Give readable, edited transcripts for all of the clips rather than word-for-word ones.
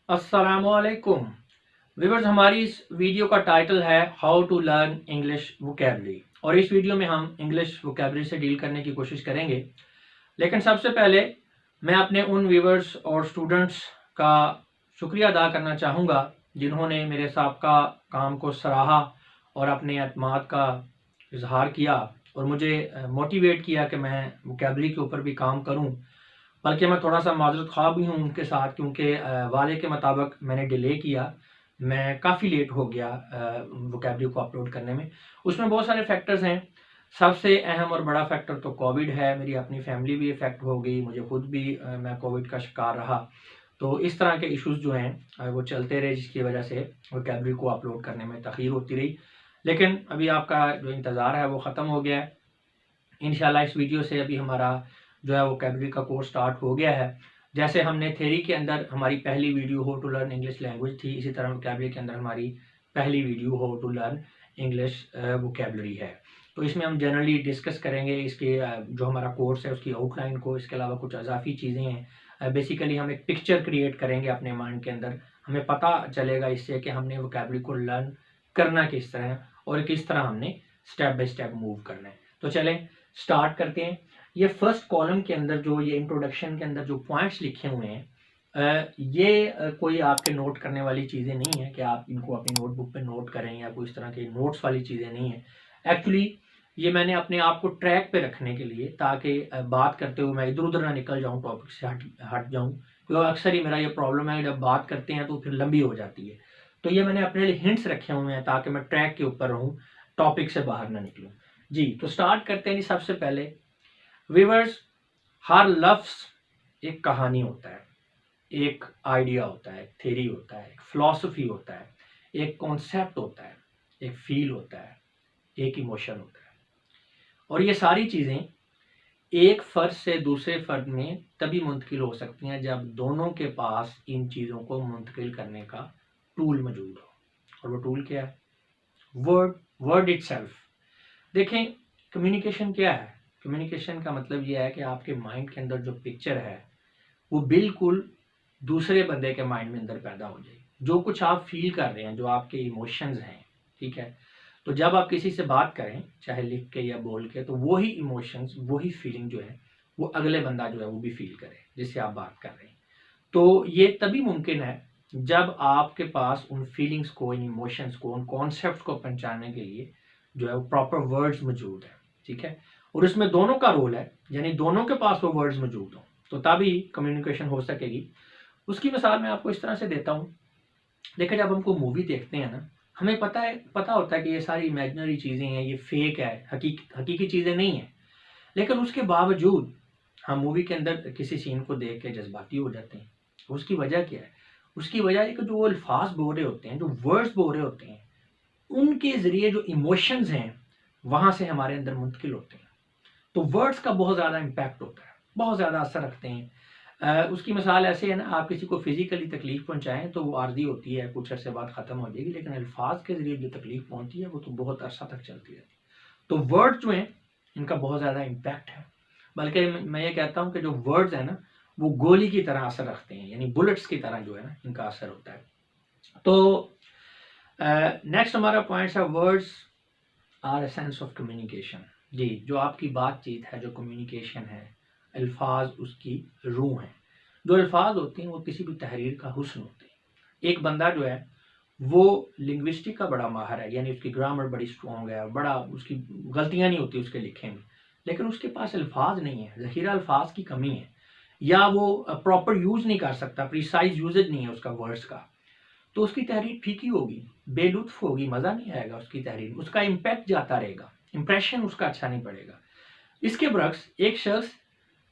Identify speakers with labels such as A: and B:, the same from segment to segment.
A: अस्सलामुअलैकुम व्यूअर्स, हमारी इस वीडियो का टाइटल है how to learn English vocabulary और इस वीडियो में हम इंग्लिश वोकैबुलरी से डील करने की कोशिश करेंगे। लेकिन सबसे पहले मैं अपने उन व्यूअर्स और स्टूडेंट्स का शुक्रिया अदा करना चाहूँगा जिन्होंने मेरे साबका काम को सराहा और अपने अतमाद का इजहार किया और मुझे मोटिवेट किया कि मैं वोकैबुलरी के ऊपर भी काम करूँ। बल्कि मैं थोड़ा सा माजरत ख़्वाह भी हूँ उनके साथ, क्योंकि वादे के मुताबिक मैंने डिले किया। मैं काफ़ी लेट हो गया वोकैबुलरी को अपलोड करने में। उसमें बहुत सारे फैक्टर्स हैं। सबसे अहम और बड़ा फैक्टर तो कोविड है। मेरी अपनी फैमिली भी इफ़ेक्ट हो गई, मुझे खुद भी मैं कोविड का शिकार रहा। तो इस तरह के इश्यूज़ जो हैं वो चलते रहे, जिसकी वजह से वोकैबुलरी को अपलोड करने में तख़ीर होती रही। लेकिन अभी आपका जो इंतज़ार है वो ख़त्म हो गया है। इंशाल्लाह इस वीडियो से अभी हमारा जो है वोकैबुलरी का कोर्स स्टार्ट हो गया है। जैसे हमने थ्योरी के अंदर हमारी पहली video how to learn English language थी, इसी तरह वोकैबुलरी के अंदर हमारी पहली video how to learn English vocabulary है। तो इसमें हम जनरली डिस्कस करेंगे इसके जो हमारा कोर्स है उसकी आउटलाइन को। इसके अलावा कुछ अजाफी चीज़ें हैं। बेसिकली हम एक पिक्चर क्रिएट करेंगे अपने माइंड के अंदर। हमें पता चलेगा इससे कि हमने वोकैबुलरी को लर्न करना किस तरह है और किस तरह हमने स्टेप बाय स्टेप मूव करना है। तो चलें स्टार्ट करते हैं। ये फर्स्ट कॉलम के अंदर जो ये इंट्रोडक्शन के अंदर जो पॉइंट्स लिखे हुए हैं, ये कोई आपके नोट करने वाली चीज़ें नहीं है कि आप इनको अपनी नोटबुक पे नोट करें या कोई इस तरह की नोट्स वाली चीज़ें नहीं है। एक्चुअली ये मैंने अपने आप को ट्रैक पे रखने के लिए, ताकि बात करते हुए मैं इधर उधर ना निकल जाऊँ, टॉपिक से हट हट जाऊँ, क्योंकि अक्सर ही मेरा ये प्रॉब्लम है, जब बात करते हैं तो फिर लंबी हो जाती है। तो ये मैंने अपने लिए हिंट्स रखे हुए हैं ताकि मैं ट्रैक के ऊपर रहूँ, टॉपिक से बाहर ना निकलूँ। जी, तो स्टार्ट करते हैं जी। सबसे पहले व्यूअर्स, हर लफ्ज़ एक कहानी होता है, एक आइडिया होता है, एक थ्योरी होता है, एक फ़िलॉसफ़ी होता है, एक कॉन्सेप्ट होता है, एक फ़ील होता है, एक इमोशन होता है। और ये सारी चीज़ें एक फ़र्द से दूसरे फ़र्द में तभी मुंतकिल हो सकती हैं जब दोनों के पास इन चीज़ों को मुंतकिल करने का टूल मौजूद हो। और वो टूल क्या है? Word itself. देखें, कम्युनिकेशन क्या है? कम्युनिकेशन का मतलब ये है कि आपके माइंड के अंदर जो पिक्चर है वो बिल्कुल दूसरे बंदे के माइंड में अंदर पैदा हो जाए। जो कुछ आप फील कर रहे हैं, जो आपके इमोशंस हैं, ठीक है, तो जब आप किसी से बात करें, चाहे लिख के या बोल के, तो वही इमोशंस, वही फीलिंग जो है वो अगले बंदा जो है वो भी फील करे जिससे आप बात कर रहे हैं। तो ये तभी मुमकिन है जब आपके पास उन फीलिंग्स को, इन इमोशंस को, उन कॉन्सेप्ट्स को पहचानने के लिए जो है वो प्रॉपर वर्ड्स मौजूद है, ठीक है। और इसमें दोनों का रोल है, यानी दोनों के पास वो वर्ड्स मौजूद हों, तो तभी कम्युनिकेशन हो सकेगी। उसकी मिसाल मैं आपको इस तरह से देता हूँ। देखिए, जब हमको मूवी देखते हैं ना, हमें पता होता है कि ये सारी इमेजिनरी चीज़ें हैं, ये फेक है, हकीकी चीज़ें नहीं हैं। लेकिन उसके बावजूद हम मूवी के अंदर किसी सीन को देख के जज्बाती हो जाते हैं। उसकी वजह क्या है? उसकी वजह है कि जो वो अल्फाज बोल रहे होते हैं, जो वर्ड्स बोल रहे होते हैं, उनके ज़रिए जो इमोशंस हैं वहाँ से हमारे अंदर मुंतकिल होते हैं। तो वर्ड्स का बहुत ज़्यादा इम्पैक्ट होता है, बहुत ज़्यादा असर रखते हैं। उसकी मिसाल ऐसे है ना, आप किसी को फिजिकली तकलीफ पहुंचाएं तो वो आर्जी होती है, कुछ अरसे बाद ख़त्म हो जाएगी, लेकिन अल्फाज के ज़रिए जो तकलीफ पहुंचती है वो तो बहुत अरसा तक चलती रहती है। तो वर्ड जो हैं इनका बहुत ज़्यादा इम्पैक्ट है। बल्कि मैं ये कहता हूँ कि जो वर्ड्स हैं ना वो गोली की तरह असर रखते हैं, यानी बुलेट्स की तरह जो है ना इनका असर होता है। तो नेक्स्ट हमारा पॉइंट है, words are essence of communication. जी, जो आपकी बातचीत है, जो कम्युनिकेशन है, अल्फाज उसकी रूह हैं। जो अल्फाज होते हैं वो किसी भी तहरीर का हुस्न होते हैं। एक बंदा जो है वो लिंग्विस्टिक का बड़ा माहिर है, यानी उसकी ग्रामर बड़ी स्ट्रॉन्ग है, बड़ा उसकी गलतियां नहीं होती उसके लिखे में, लेकिन उसके पास अल्फाज नहीं है, ज़ख़ीरा अल्फाज की कमी है, या वो प्रॉपर यूज़ नहीं कर सकता, प्रिसाइज यूजेज नहीं है उसका वर्ड्स का, तो उसकी तहरीर फीकी होगी, बेलुत्फ होगी, मज़ा नहीं आएगा उसकी तहरीर, उसका इम्पैक्ट जाता रहेगा, इंप्रेशन उसका अच्छा नहीं पड़ेगा। इसके बरक्स एक शख्स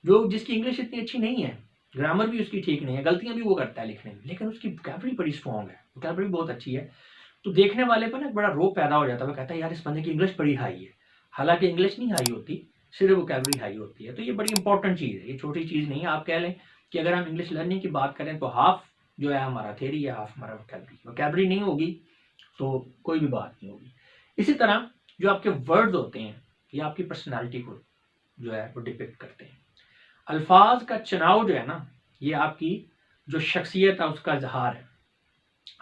A: जो जिसकी इंग्लिश इतनी अच्छी नहीं है, ग्रामर भी उसकी ठीक नहीं है, गलतियां भी वो करता है लिखने में, लेकिन उसकी वोकैबुलरी बड़ी स्ट्रॉन्ग है, वोकैबुलरी बहुत अच्छी है, तो देखने वाले पर ना एक बड़ा रोब पैदा हो जाता है। वो कहता है यार इस बंदे की इंग्लिश बड़ी हाई है, हालांकि इंग्लिश नहीं हाई होती, सिर्फ वोकैबुलरी हाई होती है। तो ये बड़ी इंपॉर्टेंट चीज़ है, ये छोटी चीज़ नहीं है। आप कह लें कि अगर हम इंग्लिश लर्निंग की बात करें तो हाफ जो है हमारा थ्योरी है, हाफ हमारा वोकैबुलरी। वोकैबुलरी नहीं होगी तो कोई भी बात नहीं होगी। इसी तरह जो आपके वर्ड्स होते हैं ये आपकी पर्सनैलिटी को जो है वो डिपिक्ट करते हैं। अल्फाज का चुनाव जो है ना ये आपकी जो शख्सियत है उसका इजहार है।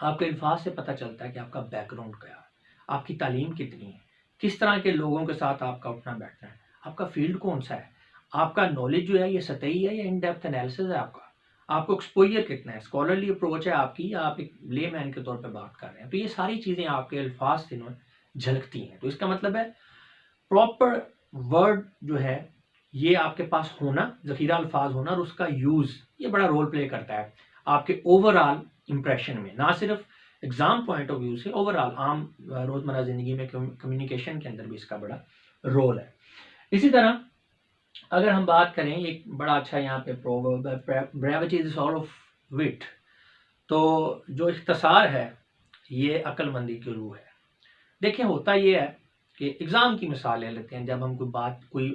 A: आपके अल्फाज से पता चलता है कि आपका बैकग्राउंड क्या है, आपकी तालीम कितनी है, किस तरह के लोगों के साथ आपका उठना बैठना है, आपका फील्ड कौन सा है, आपका नॉलेज जो है ये सतही है या इन डेप्थ एनालिसिस है, आपको एक्सपोजर कितना है, स्कॉलरली अप्रोच है आपकी, या आप एक ले मैन के तौर पर बात कर रहे हैं। तो ये सारी चीज़ें आपके अल्फाज से झलकती हैं। तो इसका मतलब है प्रॉपर वर्ड जो है ये आपके पास होना, ज़ख़ीरा अल्फाज होना और उसका यूज़, ये बड़ा रोल प्ले करता है आपके ओवरऑल इंप्रेशन में, ना सिर्फ एग्ज़ाम पॉइंट ऑफ व्यू से, ओवरऑल आम रोज़मर्रा ज़िंदगी में कम्युनिकेशन के अंदर भी इसका बड़ा रोल है। इसी तरह अगर हम बात करें, एक बड़ा अच्छा यहाँ पे प्रोवर्ब है, brevity is the soul of wit. तो जो इख्तिसार है ये अक्लमंदी की रूह है। देखिए होता ये है कि एग्ज़ाम की मिसाल ले लेते हैं, जब हम कोई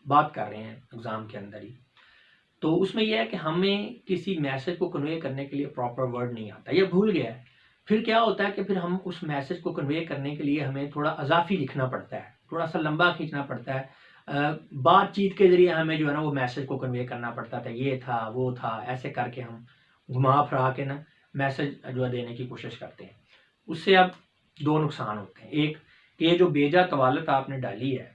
A: बात कर रहे हैं एग्ज़ाम के अंदर ही, तो उसमें यह है कि हमें किसी मैसेज को कन्वे करने के लिए प्रॉपर वर्ड नहीं आता या भूल गया है। फिर क्या होता है कि फिर हम उस मैसेज को कन्वे करने के लिए हमें थोड़ा अजाफी लिखना पड़ता है, थोड़ा सा लंबा खींचना पड़ता है, बातचीत के ज़रिए हमें जो है ना वो मैसेज को कन्वे करना पड़ता था, ये था वो था, ऐसे करके हम घुमा फिरा के ना मैसेज जो है देने की कोशिश करते हैं। उससे अब दो नुकसान होते हैं। एक कि ये जो बेजा तवालत आपने डाली है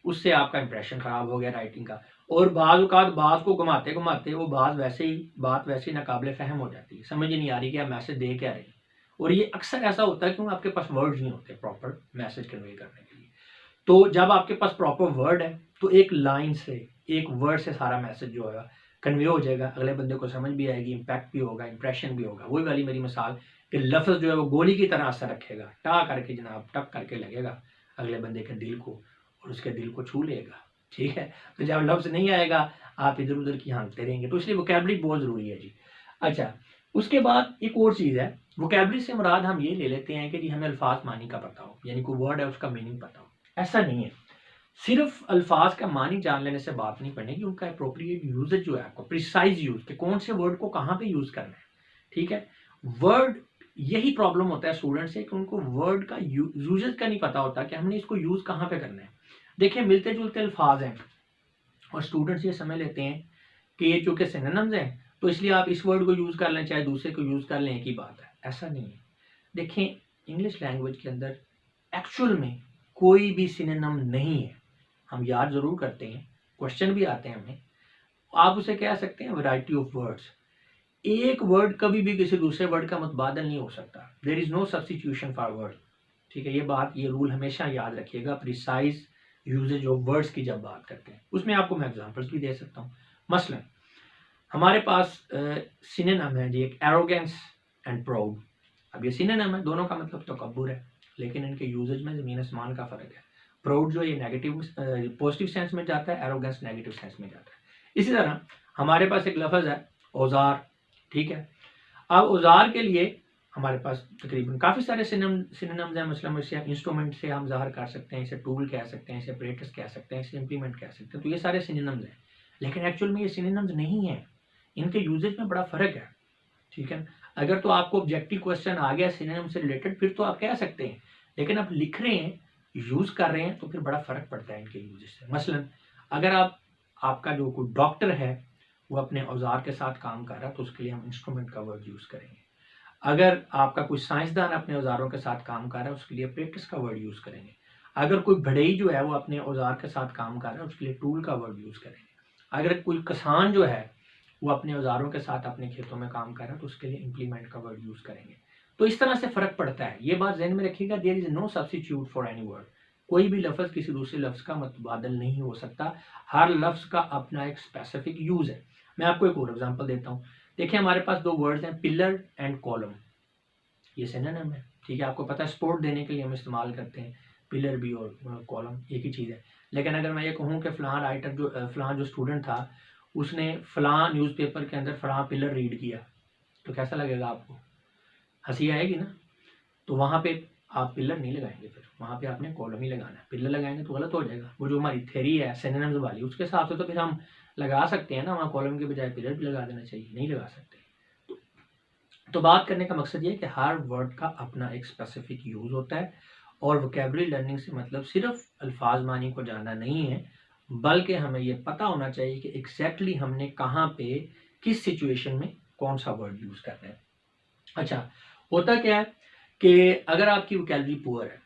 A: उससे आपका इंप्रेशन ख़राब हो गया राइटिंग का, और बाज़ औक़ात बात को घुमाते घुमाते वो बात वैसे ही नाकाबिले फ़हम हो जाती है, समझ ही नहीं आ रही कि आप मैसेज दे क्या रहे हैं। और ये अक्सर ऐसा होता है क्योंकि आपके पास वर्ड्स नहीं होते प्रॉपर मैसेज कन्वे करने के लिए। तो जब आपके पास प्रॉपर वर्ड है तो एक लाइन से, एक वर्ड से सारा मैसेज जो है कन्वे हो जाएगा, अगले बंदे को समझ भी आएगी, इम्पैक्ट भी होगा, इंप्रेशन भी होगा। वही वाली मेरी मिसाल कि लफ्ज़ जो है वो गोली की तरह असर रखेगा, टा करके जनाब टक करके लगेगा अगले बंदे के दिल को और उसके दिल को छू लेगा। ठीक है, तो जब लफ्ज़ नहीं आएगा आप इधर उधर की हाँकते रहेंगे, तो इसलिए वोकैबुलरी बहुत ज़रूरी है जी। अच्छा, उसके बाद एक और चीज़ है, वोकैबुलरी से मुराद हम ये ले लेते हैं कि जी हमें अल्फाज मानी का पता हो, यानी कोई वर्ड है उसका मीनिंग पता हो। ऐसा नहीं है, सिर्फ अल्फाज का मानी जान लेने से बात नहीं पड़ेगी, उनका अप्रोप्रिएट यूजेज जो है, आपको प्रिसाइज यूज कि कौन से वर्ड को कहाँ पे यूज करना है। ठीक है, वर्ड, यही प्रॉब्लम होता है स्टूडेंट से कि उनको वर्ड का यूजेज का नहीं पता होता कि हमने इसको यूज कहाँ पे करना है। देखिए मिलते जुलते अल्फाज हैं और स्टूडेंट्स ये समझ लेते हैं कि ये चूंकि सिनोनिम्स हैं तो इसलिए आप इस वर्ड को यूज कर लें चाहे दूसरे को यूज कर लें, एक ही बात है। ऐसा नहीं है। देखें इंग्लिश लैंग्वेज के अंदर एक्चुअल में कोई भी सिनोनिम नहीं है। हम याद जरूर करते हैं, क्वेश्चन भी आते हैं हमें, आप उसे कह सकते हैं वैरायटी ऑफ वर्ड्स। एक वर्ड कभी भी किसी दूसरे वर्ड का मुतबादल नहीं हो सकता। There is no substitution for word. ठीक है, ये रूल हमेशा याद रखिएगा प्रिसाइज यूजेज ऑफ वर्ड्स की जब बात करते हैं। उसमें आपको मैं एग्जांपल्स भी दे सकता हूँ। मसलन हमारे पास सिनोनिम है जी, एक एरोगेंस एंड प्राउड। अब ये सिनोनिम है, दोनों का मतलब तकब्बुर है, लेकिन इनके यूजेज में ज़मीन आसमान का फ़र्क है। प्राउड जो ये नेगेटिव पॉजिटिव सेंस में जाता है, एरोगेंस नेगेटिव सेंस में जाता है। इसी तरह हमारे पास एक लफ्ज़ है औजार। ठीक है, अब औजार के लिए हमारे पास तकरीबन काफ़ी सारे सिनोनिम्स हैं। मतलब इसे इंस्ट्रूमेंट से हम ज़ाहिर कर सकते हैं, इसे टूल कह सकते हैं, इसे अपरेटस कह सकते हैं, इसे इम्प्लीमेंट कह सकते हैं। तो ये सारे सिनोनिम्स हैं, लेकिन एक्चुअल में ये सिनोनिम्स नहीं है, इनके यूजेज में बड़ा फ़र्क है। ठीक है, अगर तो आपको ऑब्जेक्टिव क्वेश्चन आ गया सिनोनिम से रिलेटेड फिर तो आप कह सकते हैं, लेकिन आप लिख रहे हैं, यूज कर रहे हैं, तो फिर बड़ा फर्क पड़ता है इनके यूजेस से। मसलन अगर आपका जो कोई डॉक्टर है वो अपने औजार के साथ काम कर रहा है तो उसके लिए हम इंस्ट्रूमेंट का वर्ड यूज करेंगे। अगर आपका कोई साइंसदान अपने औजारों के साथ काम कर रहा है उसके लिए प्रैक्टिस का वर्ड यूज करेंगे। अगर कोई बढ़ई जो है वो अपने औजार के साथ काम कर रहा है उसके लिए टूल का वर्ड यूज करेंगे। अगर कोई किसान जो है वो अपने औजारों के साथ अपने खेतों में काम कर रहा है तो उसके लिए इम्प्लीमेंट का वर्ड यूज करेंगे। तो इस तरह से फर्क पड़ता है, ये बात ज़हन में रखिएगा। There is no substitute for any word. कोई भी लफ्ज़ किसी दूसरे लफ्ज़ का मुतबादल नहीं हो सकता। हर लफ्ज़ का अपना एक स्पेसिफिक यूज़ है। मैं आपको एक और एग्जांपल देता हूँ। देखिए हमारे पास दो वर्ड्स हैं, पिलर एंड कॉलम। ये सिनोनिम है। ठीक है, आपको पता है सपोर्ट देने के लिए हम इस्तेमाल करते हैं, पिलर भी और कॉलम एक ही चीज़ है। लेकिन अगर मैं ये कहूँ कि फ़लाँ जो स्टूडेंट था उसने फ़लाँ न्यूज़पेपर के अंदर फ़लाँ पिलर रीड किया, तो कैसा लगेगा आपको? हंसी आएगी ना। तो वहाँ पे आप पिलर नहीं लगाएंगे, फिर वहाँ पे आपने कॉलम ही लगाना है। पिलर लगाएंगे तो गलत हो जाएगा। वो जो हमारी थ्योरी है सिनोनिम्स वाली उसके हिसाब से तो फिर हम लगा सकते हैं ना, वहाँ कॉलम के बजाय पिलर भी लगा देना चाहिए, नहीं लगा सकते। तो बात करने का मकसद ये है कि हर वर्ड का अपना एक स्पेसिफिक यूज़ होता है और वोकैबुलरी लर्निंग से मतलब सिर्फ अल्फाज मानी को जानना नहीं है, बल्कि हमें ये पता होना चाहिए कि एग्जैक्टली हमने कहाँ पे किस सिचुएशन में कौन सा वर्ड यूज़ कर रहे हैं। अच्छा, होता क्या है कि अगर आपकी वोकैबुलरी पुअर है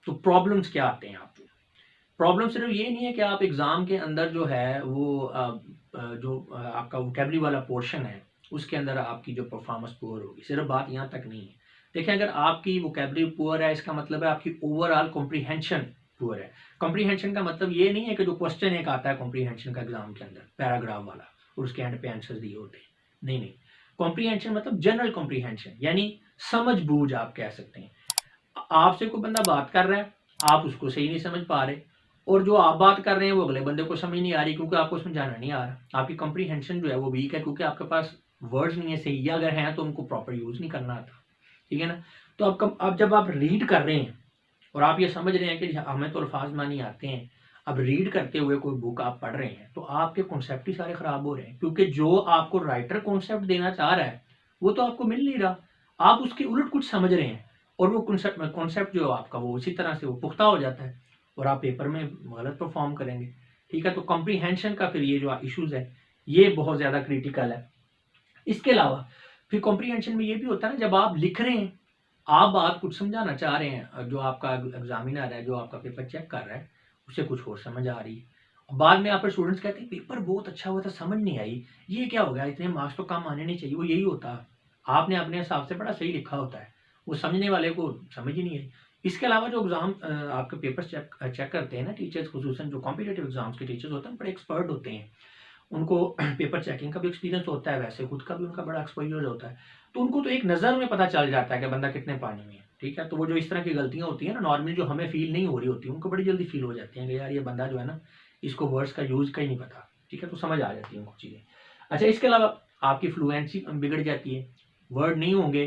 A: तो प्रॉब्लम्स क्या आते हैं आपको। प्रॉब्लम सिर्फ ये नहीं है कि आप एग्ज़ाम के अंदर जो है वो आपका वोकैबुलरी वाला पोर्शन है उसके अंदर आपकी जो परफॉर्मेंस पुअर होगी, सिर्फ बात यहाँ तक नहीं है। देखिए, अगर आपकी वोकैबुलरी पुअर है इसका मतलब है आपकी ओवरऑल कॉम्प्रीहेंशन पुअर है। कॉम्प्रीहेंशन का मतलब ये नहीं है कि जो क्वेश्चन एक आता है कॉम्प्रीहेंशन का एग्जाम के अंदर पैराग्राफ वाला और उसके एंड पे आंसर दिए होते हैं, नहीं नहीं। कॉम्प्रीहेंशन मतलब जनरल कॉम्प्रीहेंशन, यानी समझ बूझ आप कह सकते हैं। आपसे कोई बंदा बात कर रहा है, आप उसको सही नहीं समझ पा रहे, और जो आप बात कर रहे हैं वो अगले बंदे को समझ नहीं आ रही क्योंकि आपको समझाना नहीं आ रहा। आपकी कॉम्प्रीहेंशन जो है वो वीक है क्योंकि आपके पास वर्ड्स नहीं है सही, या अगर हैं तो उनको प्रॉपर यूज नहीं करना आता। ठीक है ना। तो अब जब आप रीड कर रहे हैं और आप ये समझ रहे हैं कि हमें तो अल्फाज मानी आते हैं, अब रीड करते हुए कोई बुक आप पढ़ रहे हैं तो आपके कॉन्सेप्ट ही सारे खराब हो रहे हैं, क्योंकि जो आपको राइटर कॉन्सेप्ट देना चाह रहा है वो तो आपको मिल नहीं रहा, आप उसके उलट कुछ समझ रहे हैं और वो कॉन्सेप्ट जो आपका वो उसी तरह से वो पुख्ता हो जाता है और आप पेपर में गलत परफॉर्म करेंगे। ठीक है, तो कॉम्प्रीहेंशन का फिर ये जो इश्यूज है ये बहुत ज़्यादा क्रिटिकल है। इसके अलावा फिर कॉम्प्रीहेंशन में ये भी होता है ना, जब आप लिख रहे हैं, आप बात कुछ समझाना चाह रहे हैं, जो आपका एग्जामिनर है जो आपका पेपर चेक कर रहा है उसे कुछ और समझ आ रही है, और बाद में आप पर स्टूडेंट्स कहते हैं पेपर बहुत अच्छा हुआ था समझ नहीं आई, ये क्या हो गया, इतने मार्क्स तो कम आने नहीं चाहिए। वो यही होता है, आपने अपने हिसाब से बड़ा सही लिखा होता है, वो समझने वाले को समझ ही नहीं आई। इसके अलावा जो एग्जाम आपके पेपर चेक करते हैं ना टीचर्स, खुसूसन जो कॉम्पिटेटिव एग्जाम्स के टीचर्स होते हैं बड़े एक्सपर्ट होते हैं, उनको पेपर चेकिंग का भी एक्सपीरियंस होता है, वैसे खुद का भी उनका बड़ा एक्सपोजर होता है, तो उनको तो एक नज़र में पता चल जाता है कि बंदा कितने पानी में है। ठीक है, तो वो जो इस तरह की गलतियां होती हैं ना नॉर्मली जो हमें फील नहीं हो रही होती, उनको बड़ी जल्दी फील हो जाती हैं कि यार ये बंदा जो है ना इसको वर्ड्स का यूज़ का ही नहीं पता। ठीक है, तो समझ आ जाती है उनको चीज़ें। अच्छा, इसके अलावा आपकी फ्लुएंसी बिगड़ जाती है, वर्ड नहीं होंगे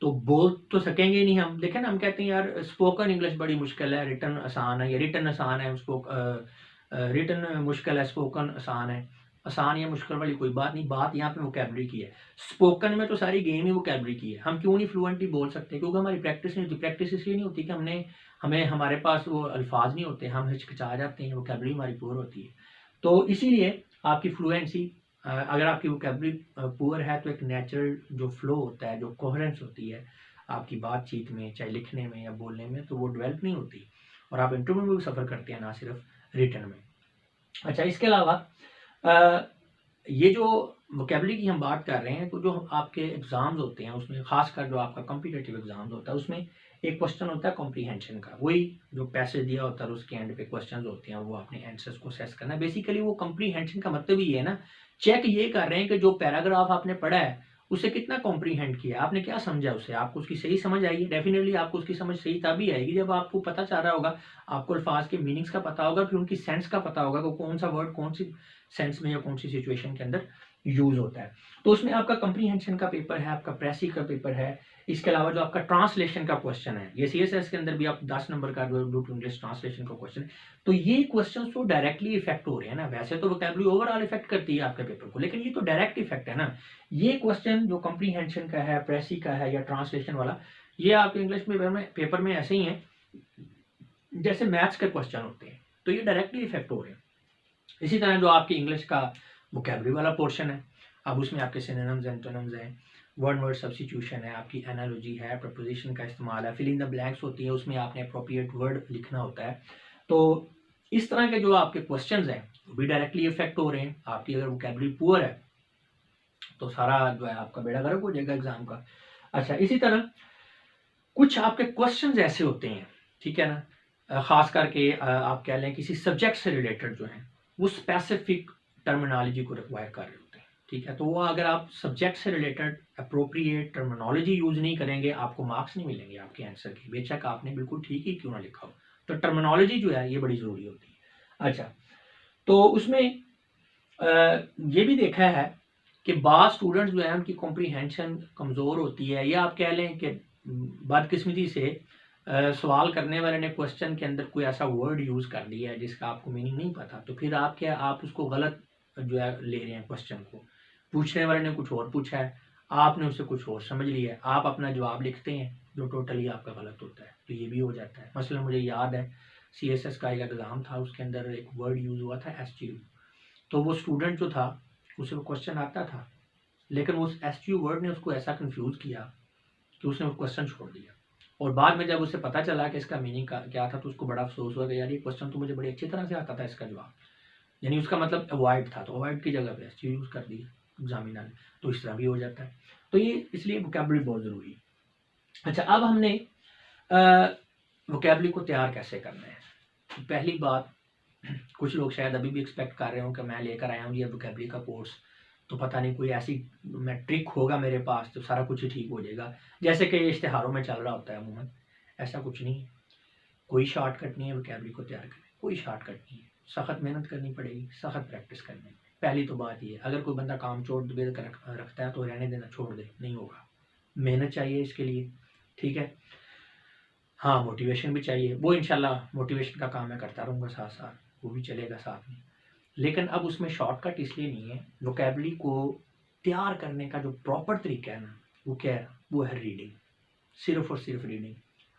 A: तो बोल तो सकेंगे नहीं हम। देखें ना, हम कहते हैं यार स्पोकन इंग्लिश बड़ी मुश्किल है, रिटर्न आसान है, या रिटर्न आसान है, रिटर्न मुश्किल है, स्पोकन आसान है। आसान या मुश्किल वाली कोई बात नहीं, बात यहाँ पे वोकैबुलरी की है। स्पोकन में तो सारी गेम ही वोकैबुलरी की है। हम क्यों नहीं फ्लुएंटली बोल सकते, क्योंकि हमारी प्रैक्टिस नहीं होती। प्रैक्टिस इसलिए नहीं होती कि हमें हमारे पास वो अल्फाज नहीं होते, हम हिचकिचा जाते हैं, वोकैबुलरी हमारी पुअर होती है। तो इसीलिए आपकी फ्लुएंसी, अगर आपकी वोकैबुलरी पुअर है तो एक नेचुरल जो फ्लो होता है, जो कोहेरेंस होती है आपकी बातचीत में, चाहे लिखने में या बोलने में, तो वो डेवलप नहीं होती, और आप इंटरव्यू में भी सफ़र करते हैं, ना सिर्फ रिटर्न में। अच्छा, इसके अलावा ये जो वोकैबुलरी की हम बात कर रहे हैं, तो जो आपके एग्ज़ाम्स होते हैं उसमें खासकर जो आपका कॉम्पिटिटिव एग्ज़ाम्स होता है उसमें एक क्वेश्चन होता है कॉम्प्रीहेंशन का। वही जो पैसेज दिया होता है उसके एंड पे क्वेश्चंस होते हैं, वो आपने आंसर्स को असेस करना है। बेसिकली वो कॉम्प्रीहेंशन का मतलब ही है ना, चेक ये कर रहे हैं कि जो पैराग्राफ आपने पढ़ा है उसे कितना कॉम्प्रीहेंड किया, आपने क्या समझा उसे, आपको उसकी सही समझ आई है। डेफिनेटली आपको उसकी समझ सही तभी आएगी जब आपको पता चल रहा होगा, आपको अल्फाज के मीनिंग्स का पता होगा, फिर उनकी सेंस का पता होगा कि कौन सा वर्ड कौन सी सेंस में या कौन सी सिचुएशन के अंदर यूज होता है। तो उसमें आपका कॉम्प्रीहेंशन का पेपर है, आपका प्रेसी का पेपर है। इसके अलावा जो आपका ट्रांसलेशन का क्वेश्चन है, ये सीएसएस के अंदर भी आप 10 नंबर का डू टू इंग्लिश ट्रांसलेशन का क्वेश्चन है। तो ये क्वेश्चन तो डायरेक्टली इफेक्ट हो रहे हैं ना, वैसे तो वोकैबुलरी ओवरऑल इफेक्ट करती है आपके पेपर को, लेकिन ये तो डायरेक्ट इफेक्ट है ना। ये क्वेश्चन जो कॉम्प्रीहेंशन का है, प्रेसी का है या ट्रांसलेशन वाला, ये आपके इंग्लिश पेपर में ऐसे ही है जैसे मैथ्स के क्वेश्चन होते हैं, तो ये डायरेक्टली इफेक्ट हो रहे हैं। इसी तरह जो आपकी इंग्लिश का वोकैबुलरी वाला पोर्शन है, अब उसमें आपके सिनोनिम्स एंटोनिम्स हैं, वर्ड सब्स्टिट्यूशन है, आपकी एनालॉजी है, प्रपोजिशन का इस्तेमाल है, फिल इन द ब्लैंक्स होती है, उसमें आपने अप्रोप्रिएट वर्ड लिखना होता है। तो इस तरह के जो आपके क्वेश्चंस हैं वो भी डायरेक्टली इफेक्ट हो रहे हैं। आपकी अगर वोकैबुलरी पुअर है तो सारा जो है आपका बेड़ा गर्क हो जाएगा एग्जाम का। अच्छा, इसी तरह कुछ आपके क्वेश्चंस ऐसे होते हैं, ठीक है ना, खास करके आप कह लें किसी सब्जेक्ट से रिलेटेड जो है वो स्पेसिफिक टर्मिनोलॉजी को रिक्वायर कर रहे होते हैं। ठीक है, तो वो अगर आप सब्जेक्ट से रिलेटेड अप्रोप्रिएट टर्मिनोलॉजी यूज नहीं करेंगे, आपको मार्क्स नहीं मिलेंगे आपके आंसर के, बेशक आपने बिल्कुल ठीक ही क्यों ना लिखा हो। तो टर्मिनोलॉजी जो है ये बड़ी ज़रूरी होती है। अच्छा, तो उसमें ये भी देखा है कि बाद स्टूडेंट्स जो है उनकी कॉम्प्रीहेंशन कमज़ोर होती है, या आप कह लें कि बदकिस्मती से सवाल करने वाले ने क्वेश्चन के अंदर कोई ऐसा वर्ड यूज़ कर दिया है जिसका आपको मीनिंग नहीं पता, तो फिर आप उसको गलत जो है ले रहे हैं क्वेश्चन को। पूछने वाले ने कुछ और पूछा है, आपने उसे कुछ और समझ लिया है, आप अपना जवाब लिखते हैं जो टोटली आपका गलत होता है। तो ये भी हो जाता है। मसलन मुझे याद है सीएसएस का एक एग्ज़ाम था, उसके अंदर एक वर्ड यूज़ हुआ था एसटीयू। तो वो स्टूडेंट जो था उसे वो क्वेश्चन आता था, लेकिन उस एसटीयू वर्ड ने उसको ऐसा कंफ्यूज किया कि उसने वो क्वेश्चन छोड़ दिया। और बाद में जब उसे पता चला कि इसका मीनिंग क्या था तो उसको बड़ा अफसोस हुआ कि यार ये क्वेश्चन तो मुझे बड़ी अच्छी तरह से आता था इसका जवाब, यानी उसका मतलब अवॉइड था, तो अवॉइड की जगह पे एसटीयू यूज़ कर दिया एग्जामिनर ने। तो इस तरह भी हो जाता है। तो ये इसलिए वोकैबुलरी बहुत ज़रूरी है। अच्छा, अब हमने वोकैबुलरी को तैयार कैसे करना है। तो पहली बात, कुछ लोग शायद अभी भी एक्सपेक्ट कर रहे हो कि मैं लेकर आया हूँ ये वोकैबुलरी का कोर्स, तो पता नहीं कोई ऐसी ट्रिक होगा मेरे पास तो सारा कुछ ही ठीक हो जाएगा, जैसे कि ये इश्तिहारों में चल रहा होता है अमूमन। ऐसा कुछ नहीं है, कोई शॉर्टकट नहीं है वोकैबुलरी को तैयार करने, कोई शॉर्टकट नहीं है। सख्त मेहनत करनी पड़ेगी, सख्त प्रैक्टिस करनी। पहली तो बात ये, अगर कोई बंदा काम छोड़ दे कर रखता है तो रहने देना, छोड़ दे, नहीं होगा। मेहनत चाहिए इसके लिए, ठीक है। हाँ, मोटिवेशन भी चाहिए, वो इंशाल्लाह मोटिवेशन का काम मैं करता रहूँगा साथ साथ, वो भी चलेगा साथ में। लेकिन अब उसमें शॉर्टकट इसलिए नहीं है। वोकैबुलरी को तैयार करने का जो प्रॉपर तरीका है ना, वो क्या है, वो है रीडिंग, सिर्फ और सिर्फ रीडिंग।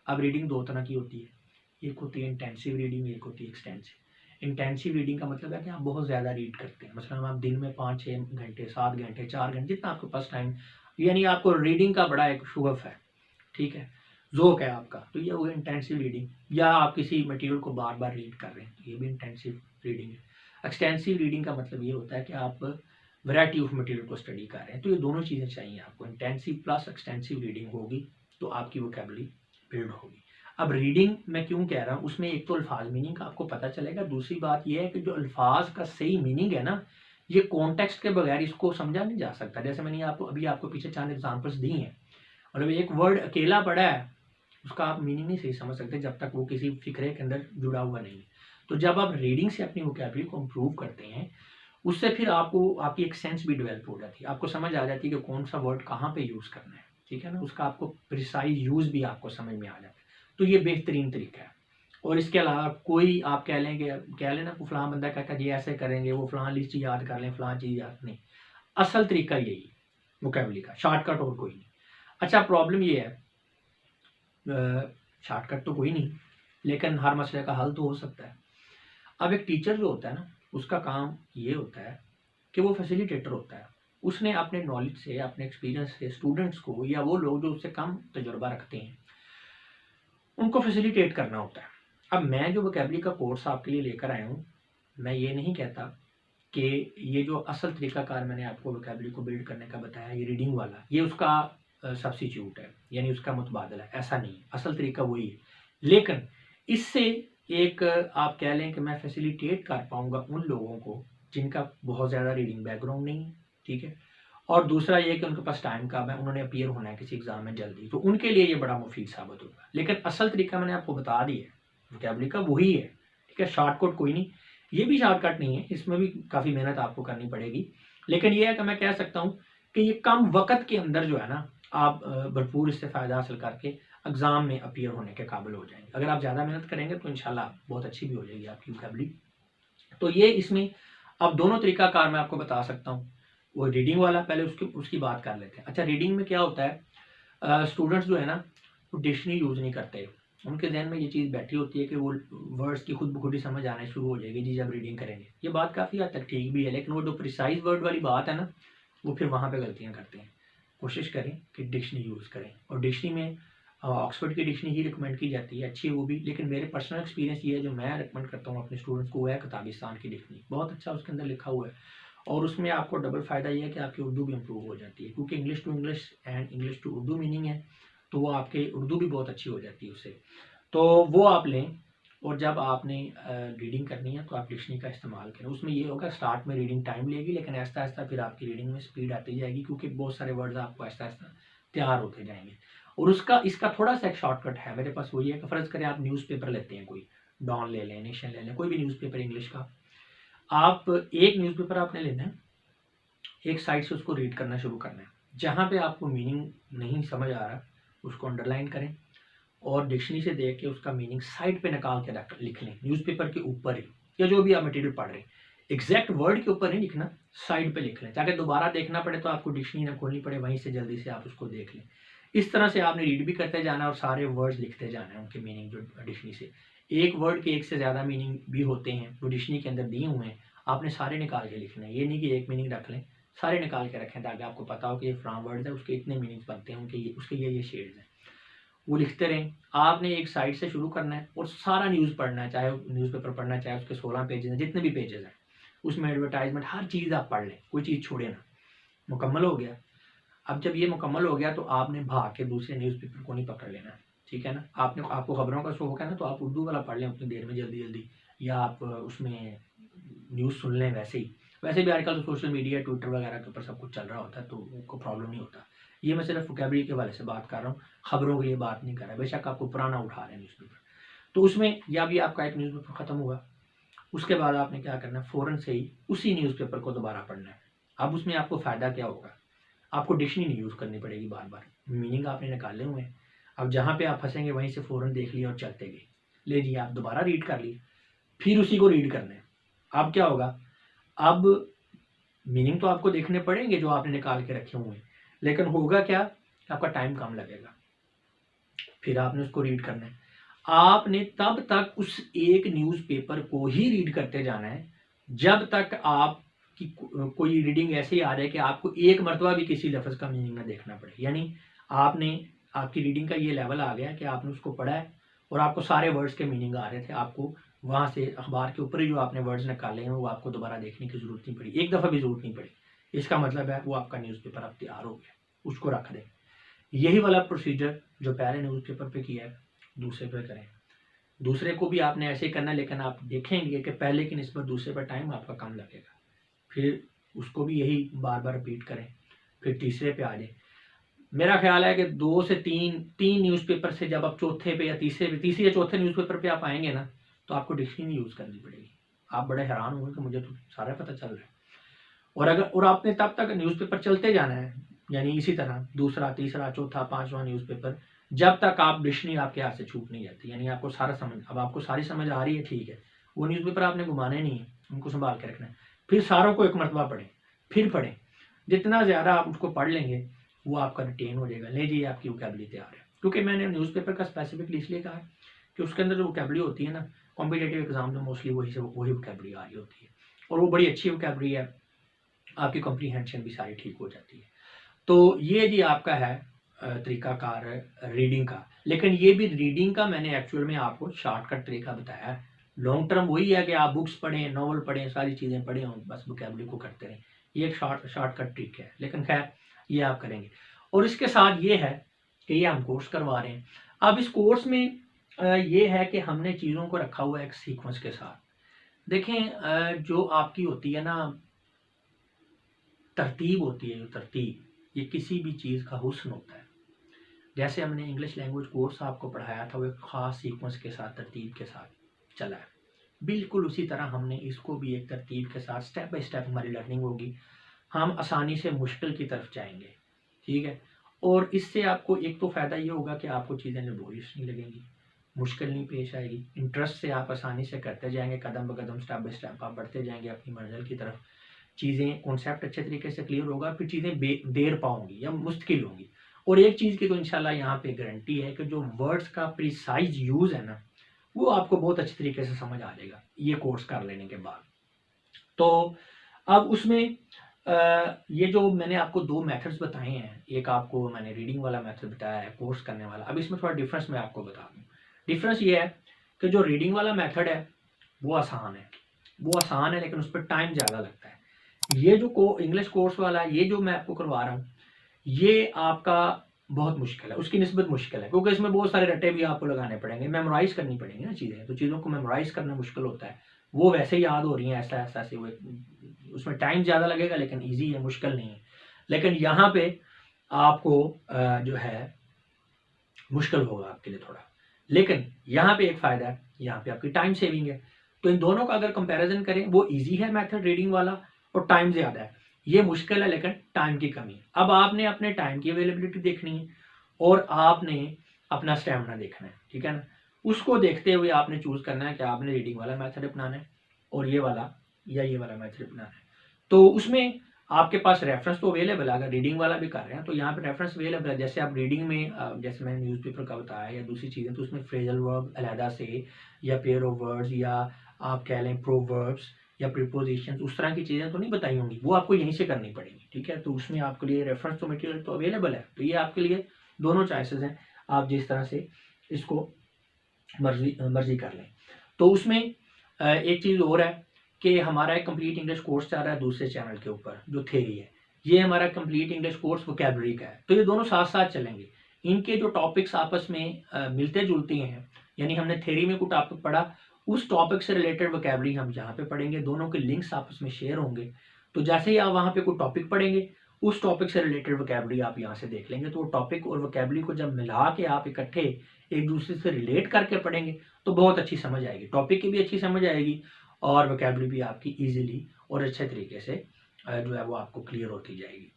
A: अब रीडिंग दो तरह की होती है, एक होती है इंटेंसिव रीडिंग, एक होती है एक्सटेंसिव। इंटेंसिव रीडिंग का मतलब है कि आप बहुत ज़्यादा रीड करते हैं, मतलब आप दिन में 5-6 घंटे, 7 घंटे, 4 घंटे, जितना आपके पास टाइम, यानी आपको रीडिंग का बड़ा एक शौक़ है, ठीक है, ज़ौक़ है आपका, तो ये हो गया इंटेंसिव रीडिंग। या आप किसी मटेरियल को बार बार रीड कर रहे हैं, ये भी इंटेंसिव रीडिंग है। एक्सटेंसिव रीडिंग का मतलब ये होता है कि आप वैरायटी ऑफ मटेरियल को स्टडी कर रहे हैं, तो ये दोनों चीज़ें चाहिए आपको। इंटेंसिव प्लस एक्सटेंसिव रीडिंग होगी तो आपकी वोकैबुलरी बिल्ड होगी। अब रीडिंग मैं क्यों कह रहा हूँ, उसमें एक तो अल्फाज मीनिंग का आपको पता चलेगा, दूसरी बात यह है कि जो अल्फाज का सही मीनिंग है ना, ये कॉन्टेक्स्ट के बगैर इसको समझा नहीं जा सकता। जैसे मैंने आपको पीछे 4 एग्जाम्पल्स दी हैं, मतलब एक वर्ड अकेला पड़ा है, उसका आप मीनिंग नहीं सही समझ सकते जब तक वो किसी फिक्रे के अंदर जुड़ा हुआ नहीं है। तो जब आप रीडिंग से अपनी वोकैबुलरी को इम्प्रूव करते हैं, उससे फिर आपको आपकी एक सेंस भी डेवलप हो जाती है, आपको समझ आ जाती है कि कौन सा वर्ड कहाँ पे यूज़ करना है, ठीक है ना, उसका आपको प्रिसाइज यूज़ भी आपको समझ में आ जाता है। तो ये बेहतरीन तरीका है। और इसके अलावा कोई आप कह लेना कि फ़लाँ बंदा कहता है ये ऐसे करेंगे, वो फ़लाँ लिस्ट याद कर लें, फ़लाँ चीज़ याद नहीं। असल तरीका यही है वोकैबुलरी का, शॉर्टकट और कोई नहीं। अच्छा, प्रॉब्लम ये है, शॉर्टकट तो कोई नहीं, लेकिन हर मसले का हल तो हो सकता है। अब एक टीचर जो होता है ना, उसका काम ये होता है कि वो फैसिलिटेटर होता है। उसने अपने नॉलेज से, अपने एक्सपीरियंस से स्टूडेंट्स को, या वो लोग जो उससे कम तजुर्बा रखते हैं, उनको फैसिलिटेट करना होता है। अब मैं जो वोकैबुलरी का कोर्स आपके लिए लेकर आया हूँ, मैं ये नहीं कहता कि ये जो असल तरीकाकार मैंने आपको वोकैबुलरी को बिल्ड करने का बताया, ये रीडिंग वाला, ये उसका सब्स्टिट्यूट है, यानी उसका मुतबादल है, ऐसा नहीं है। असल तरीका वही है, लेकिन इससे एक आप कह लें कि मैं फैसिलिटेट कर पाऊँगा उन लोगों को जिनका बहुत ज़्यादा रीडिंग बैकग्राउंड नहीं है, ठीक है। और दूसरा ये कि उनके पास टाइम कम है, उन्होंने अपीयर होना है किसी एग्ज़ाम में जल्दी, तो उनके लिए ये बड़ा मुफीद साबित होगा। लेकिन असल तरीका मैंने आपको बता दिया है, वोकैबुलरी का वही है, ठीक है, शॉर्टकट कोई नहीं। ये भी शॉर्टकट नहीं है, इसमें भी काफ़ी मेहनत आपको करनी पड़ेगी। लेकिन ये है कि मैं कह सकता हूँ कि ये कम वक़्त के अंदर जो है ना, आप भरपूर इससे फ़ायदा हासिल करके एग्ज़ाम में अपीयर होने के काबिल हो जाएँगे। अगर आप ज़्यादा मेहनत करेंगे तो इंशाल्लाह बहुत अच्छी भी हो जाएगी आपकी वोकैबुलरी। तो ये इसमें अब दोनों तरीकाकार मैं आपको बता सकता हूँ। वो रीडिंग वाला पहले उसकी बात कर लेते हैं। अच्छा, रीडिंग में क्या होता है, स्टूडेंट्स जो है ना, वो डिक्शनरी यूज़ नहीं करते। उनके ज़हन में ये चीज़ बैठी होती है कि वो वर्ड्स की खुद ब खुद ही समझ आना शुरू हो जाएगी जी जब रीडिंग करेंगे। ये बात काफ़ी हद तक ठीक भी है, लेकिन वो जो प्रिसाइज वर्ड वाली बात है ना, वो फिर वहाँ पे गलतियाँ करते हैं। कोशिश करें कि डिक्शनरी यूज़ करें, और डिक्शनरी में ऑक्सफोर्ड की डिक्शनरी ही रिकमेंड की जाती है, अच्छी है वो भी। लेकिन मेरे पर्सनल एक्सपीरियंस ये है, जो मैं रिकमेंड करता हूँ अपने स्टूडेंट्स को, वो है किताबिस्तान की डिक्शनरी। बहुत अच्छा उसके अंदर लिखा हुआ है, और उसमें आपको डबल फ़ायदा ये है कि आपकी उर्दू भी इम्प्रूव हो जाती है, क्योंकि English to English and English to Urdu meaning है, तो वो आपके उर्दू भी बहुत अच्छी हो जाती है उससे। तो वो आप लें, और जब आपने रीडिंग करनी है तो आप डिक्शनरी का इस्तेमाल करें। उसमें ये होगा, स्टार्ट में रीडिंग टाइम लेगी, लेकिन आहिस्ता आहिस्ता फिर आपकी रीडिंग में स्पीड आती जाएगी, क्योंकि बहुत सारे वर्ड्स आपको आहिस्ता आहिस्ता तैयार होते जाएंगे। और इसका थोड़ा सा एक शॉर्टकट है मेरे पास, वही है कि फ़र्ज़ करें आप न्यूज़पेपर लेते हैं, कोई डॉन ले लें, नेशन ले लें, कोई भी न्यूज़पेपर इंग्लिश का। आप एक न्यूज़पेपर आपने लेना है, एक साइड से उसको रीड करना शुरू करना है। जहाँ पे आपको मीनिंग नहीं समझ आ रहा, उसको अंडरलाइन करें, और डिक्शनरी से देख के उसका मीनिंग साइड पे निकाल के लिख लें, न्यूज़पेपर के ऊपर ही, या जो भी आप मटेरियल पढ़ रहे हैं, एग्जैक्ट वर्ड के ऊपर नहीं लिखना, साइड पे लिख लें, ताकि दोबारा देखना पड़े तो आपको डिक्शनरी ना खोलनी पड़े, वहीं से जल्दी से आप उसको देख लें। इस तरह से आपने रीड भी करते जाना और सारे वर्ड्स लिखते जाना है, उनके मीनिंग जो डिक्शनरी से। एक वर्ड के एक से ज़्यादा मीनिंग भी होते हैं जो डिक्शनरी के अंदर दिए हुए हैं, आपने सारे निकाल के लिखना है। ये नहीं कि एक मीनिंग रख लें, सारे निकाल के रखें ताकि आपको पता हो कि ये फ्राम वर्ड है, उसके इतने मीनिंग्स बनते हैं, उनके उसके ये शेड्स हैं, वो लिखते रहें। आपने एक साइड से शुरू करना है और सारा न्यूज़ पढ़ना है, चाहे न्यूज़पेपर पढ़ना है, चाहे उसके 16 पेजेस हैं, जितने भी पेजेस हैं उसमें एडवर्टाइजमेंट हर चीज़ आप पढ़ लें, कोई चीज़ छोड़े ना। मुकम्मल हो गया। अब जब ये मुकम्मल हो गया तो आपने भाग के दूसरे न्यूज़पेपर को नहीं पकड़ लेना, ठीक है ना। आपको खबरों का शौक है ना, तो आप उर्दू वाला पढ़ लें उतनी देर में जल्दी जल्दी, या आप उसमें न्यूज़ सुन लें। वैसे भी आजकल तो सोशल मीडिया, ट्विटर वगैरह के ऊपर सब कुछ चल रहा होता है, तो उनको प्रॉब्लम नहीं होता। ये मैं सिर्फ वोकैबुलरी के हवाले से बात कर रहा हूँ, खबरों के लिए बात नहीं कर रहा। बेशक आपको पुराना उठा रहे हैं न्यूज़पेपर, तो उसमें या भी आपका एक न्यूज़पेपर ख़त्म हुआ, उसके बाद आपने क्या करना है, फ़ौरन से ही उसी न्यूज़पेपर को दोबारा पढ़ना है। अब उसमें आपको फ़ायदा क्या होगा, आपको डिक्शनरी नहीं यूज़ करनी पड़ेगी बार बार, मीनिंग आपने निकाले हुए हैं। अब जहाँ पे आप फंसेंगे वहीं से फ़ौरन देख लिया और चलते गए, ले जी आप दोबारा रीड कर लिए, फिर उसी को रीड करना है। अब क्या होगा, अब मीनिंग तो आपको देखने पड़ेंगे जो आपने निकाल के रखे हुए हैं, लेकिन होगा क्या, आपका टाइम कम लगेगा। फिर आपने उसको रीड करना है। आपने तब तक उस एक न्यूज़पेपर को ही रीड करते जाना है जब तक आप कि कोई रीडिंग ऐसे आ जाए कि आपको एक मरतबा भी किसी लफ्ज़ का मीनिंग ना देखना पड़े। यानी आपकी रीडिंग का ये लेवल आ गया कि आपने उसको पढ़ा है और आपको सारे वर्ड्स के मीनिंग आ रहे थे, आपको वहाँ से अखबार के ऊपर ही जो आपने वर्ड्स निकाले हैं वो आपको दोबारा देखने की ज़रूरत नहीं पड़ी, एक दफ़ा भी ज़रूरत नहीं पड़ी। इसका मतलब है वो आपका न्यूज़पेपर अब तैयार हो गया, उसको रख दें। यही वाला प्रोसीजर जो पहले न्यूज़पेपर पे किया है दूसरे पे करें। दूसरे को भी आपने ऐसे ही करना है, लेकिन आप देखेंगे कि पहले की निस्बत दूसरे पर टाइम आपका कम लगेगा। फिर उसको भी यही बार बार रिपीट करें, फिर तीसरे पे आ जाए। मेरा ख्याल है कि 2 से 3 न्यूज़पेपर से जब आप चौथे पे या तीसरे या चौथे न्यूज़पेपर पे आप आएंगे ना, तो आपको डिक्शनरी यूज़ करनी पड़ेगी। आप बड़े हैरान होंगे कि मुझे तो सारा पता चल रहा है। और आपने तब तक न्यूज़पेपर चलते जाना है, यानी इसी तरह दूसरा, तीसरा, चौथा, 5वां न्यूज़पेपर, जब तक आप डिक्शनरी आपके हाथ से छूट नहीं जाती, यानी आपको सारा समझ, अब आपको सारी समझ आ रही है, ठीक है, वो न्यूज़पेपर आपने घुमाने नहीं है, उनको संभाल के रखना है। फिर सारों को एक मरतबा पढ़ें, फिर पढ़ें। जितना ज़्यादा आप उसको पढ़ लेंगे वो आपका रिटेन हो जाएगा। ले जी आपकी वोकैबुलरी तैयार है। क्योंकि मैंने न्यूज़पेपर का स्पेसिफिकली इसलिए कहा है कि उसके अंदर जो वोकैबुलरी होती है ना, कॉम्पिटिटिव एग्जाम में मोस्टली वही वोकैबुलरी आ रही होती है, और वो बड़ी अच्छी वोकैबुलरी है, आपकी कॉम्प्रीहेंशन भी सारी ठीक हो जाती है। तो ये जी आपका है तरीकाकार रीडिंग का। लेकिन ये भी रीडिंग का मैंने एक्चुअल में आपको शॉर्टकट तरीका बताया है। लॉन्ग टर्म वही है कि आप बुक्स पढ़ें, नॉवल पढ़ें, सारी चीज़ें पढ़ें और बस वोकैबुलरी को करते रहें। ये एक शॉर्टकट ट्रिक है, लेकिन खैर ये आप करेंगे। और इसके साथ ये है कि ये हम कोर्स करवा रहे हैं। अब इस कोर्स में ये है कि हमने चीज़ों को रखा हुआ है एक सीक्वेंस के साथ। देखें जो आपकी होती है ना तरतीब होती है, जो तरतीब, ये किसी भी चीज़ का हुस्न होता है। जैसे हमने इंग्लिश लैंग्वेज कोर्स आपको पढ़ाया था, वो एक ख़ास सीक्वेंस के साथ, तरतीब के साथ चला है। बिल्कुल उसी तरह हमने इसको भी एक तरतीब के साथ स्टेप बाय स्टेप हमारी लर्निंग होगी। हम आसानी से मुश्किल की तरफ जाएंगे, ठीक है। और इससे आपको एक तो फ़ायदा ये होगा कि आपको चीज़ें लेबोरियस नहीं लगेंगी, मुश्किल नहीं पेश आएगी। इंटरेस्ट से आप आसानी से करते जाएंगे, कदम ब कदम, स्टेप बाय स्टेप आप बढ़ते जाएंगे अपनी मंजिल की तरफ। चीज़ें, कॉन्सेप्ट अच्छे तरीके से क्लियर होगा, फिर चीज़ें देर पाओगी या मुश्किल होंगी। और एक चीज़ की तो इंशाल्लाह यहाँ पे गारंटी है कि जो वर्ड्स का प्रिसाइज यूज़ है ना, वो आपको बहुत अच्छे तरीके से समझ आ जाएगा ये कोर्स कर लेने के बाद। तो अब उसमें ये जो मैंने आपको 2 मेथड्स बताए हैं, एक आपको मैंने रीडिंग वाला मेथड बताया है, कोर्स करने वाला। अब इसमें थोड़ा डिफरेंस मैं आपको बता दूँ। डिफरेंस ये है कि जो रीडिंग वाला मेथड है वो आसान है, लेकिन उस पर टाइम ज़्यादा लगता है। ये जो इंग्लिश कोर्स वाला, ये जो मैं आपको करवा रहा हूँ, ये आपका बहुत मुश्किल है, उसकी निस्बत मुश्किल है, क्योंकि इसमें बहुत सारे रट्टे भी आपको लगाने पड़ेंगे, मेमोराइज़ करनी पड़ेंगी ना चीज़ें, तो चीज़ों को मेमोराइज़ करना मुश्किल होता है। वो वैसे ही याद हो रही हैं, ऐसा ऐसे हुए, उसमें टाइम ज़्यादा लगेगा, लेकिन ईजी है, मुश्किल नहीं है। लेकिन यहाँ पे आपको जो है मुश्किल होगा आपके लिए थोड़ा, लेकिन यहाँ पे एक फ़ायदा है, यहाँ पे आपकी टाइम सेविंग है। तो इन दोनों का अगर कंपैरिजन करें, वो ईजी है मेथड रीडिंग वाला और टाइम ज़्यादा है, ये मुश्किल है लेकिन टाइम की कमी है। अब आपने अपने टाइम की अवेलेबिलिटी देखनी है और आपने अपना स्टैमिना देखना है, ठीक है ना। उसको देखते हुए आपने चूज़ करना है कि आपने रीडिंग वाला मेथड अपनाना है और ये वाला या ये वाला मेथड अपनाना है। तो उसमें आपके पास रेफरेंस तो अवेलेबल है, अगर रीडिंग वाला भी कर रहे हैं तो यहाँ पे रेफरेंस अवेलेबल है। जैसे आप रीडिंग में जैसे मैंने न्यूज़पेपर का बताया या दूसरी चीज़ें, तो उसमें फ्रेजल वर्ब अलहदा से, या पेयर ऑफ वर्ड्स, या आप कह लें प्रोवर्ब्स, या प्रीपोजिशन, उस तरह की चीज़ें तो नहीं बताई होंगी, वो आपको यहीं से करनी पड़ेगी, ठीक है। तो उसमें आपके लिए रेफरेंस तो मटेरियल तो अवेलेबल है, तो ये आपके लिए दोनों चॉइसेस हैं, आप जिस तरह से इसको मर्जी कर लें। तो उसमें एक चीज़ और है कि हमारा एक कंप्लीट इंग्लिश कोर्स चल रहा है दूसरे चैनल के ऊपर, जो थ्योरी है, ये हमारा कंप्लीट इंग्लिश कोर्स वोकैबुलरी का है। तो ये दोनों साथ साथ चलेंगे, इनके जो टॉपिक्स आपस में मिलते जुलते हैं, यानी हमने थ्योरी में कोई टॉपिक पढ़ा, उस टॉपिक से रिलेटेड वोकैबुलरी हम यहाँ पे पढ़ेंगे, दोनों के लिंक्स आपस में शेयर होंगे। तो जैसे ही आप वहाँ पे कोई टॉपिक पढ़ेंगे, उस टॉपिक से रिलेटेड वोकैबुलरी आप यहाँ से देख लेंगे। तो वो टॉपिक और वोकैबुलरी को जब मिला के आप इकट्ठे एक दूसरे से रिलेट करके पढ़ेंगे तो बहुत अच्छी समझ आएगी, टॉपिक की भी अच्छी समझ आएगी और वोकैबुलरी भी आपकी ईजिली और अच्छे तरीके से जो है वो आपको क्लियर होती जाएगी।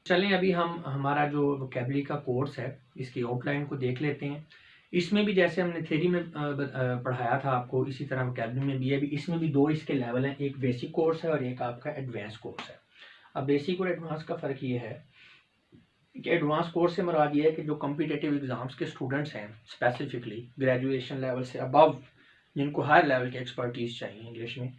A: चलें अभी हम हमारा जो वोकैबुलरी का कोर्स है इसकी आउटलाइन को देख लेते हैं। इसमें भी जैसे हमने थ्योरी में पढ़ाया था आपको, इसी तरह वोकैबुलरी में भी है। इसमें भी दो इसके लेवल हैं, एक बेसिक कोर्स है और एक आपका एडवांस कोर्स है। अब बेसिक और एडवांस का फ़र्क ये है कि एडवांस कोर्स से मुराद ये है कि जो कॉम्पिटिटिव एग्ज़ाम्स के स्टूडेंट्स हैं, स्पेसिफिकली ग्रेजुएशन लेवल से अबव, जिनको हायर लेवल की एक्सपर्टीज़ चाहिए इंग्लिश में,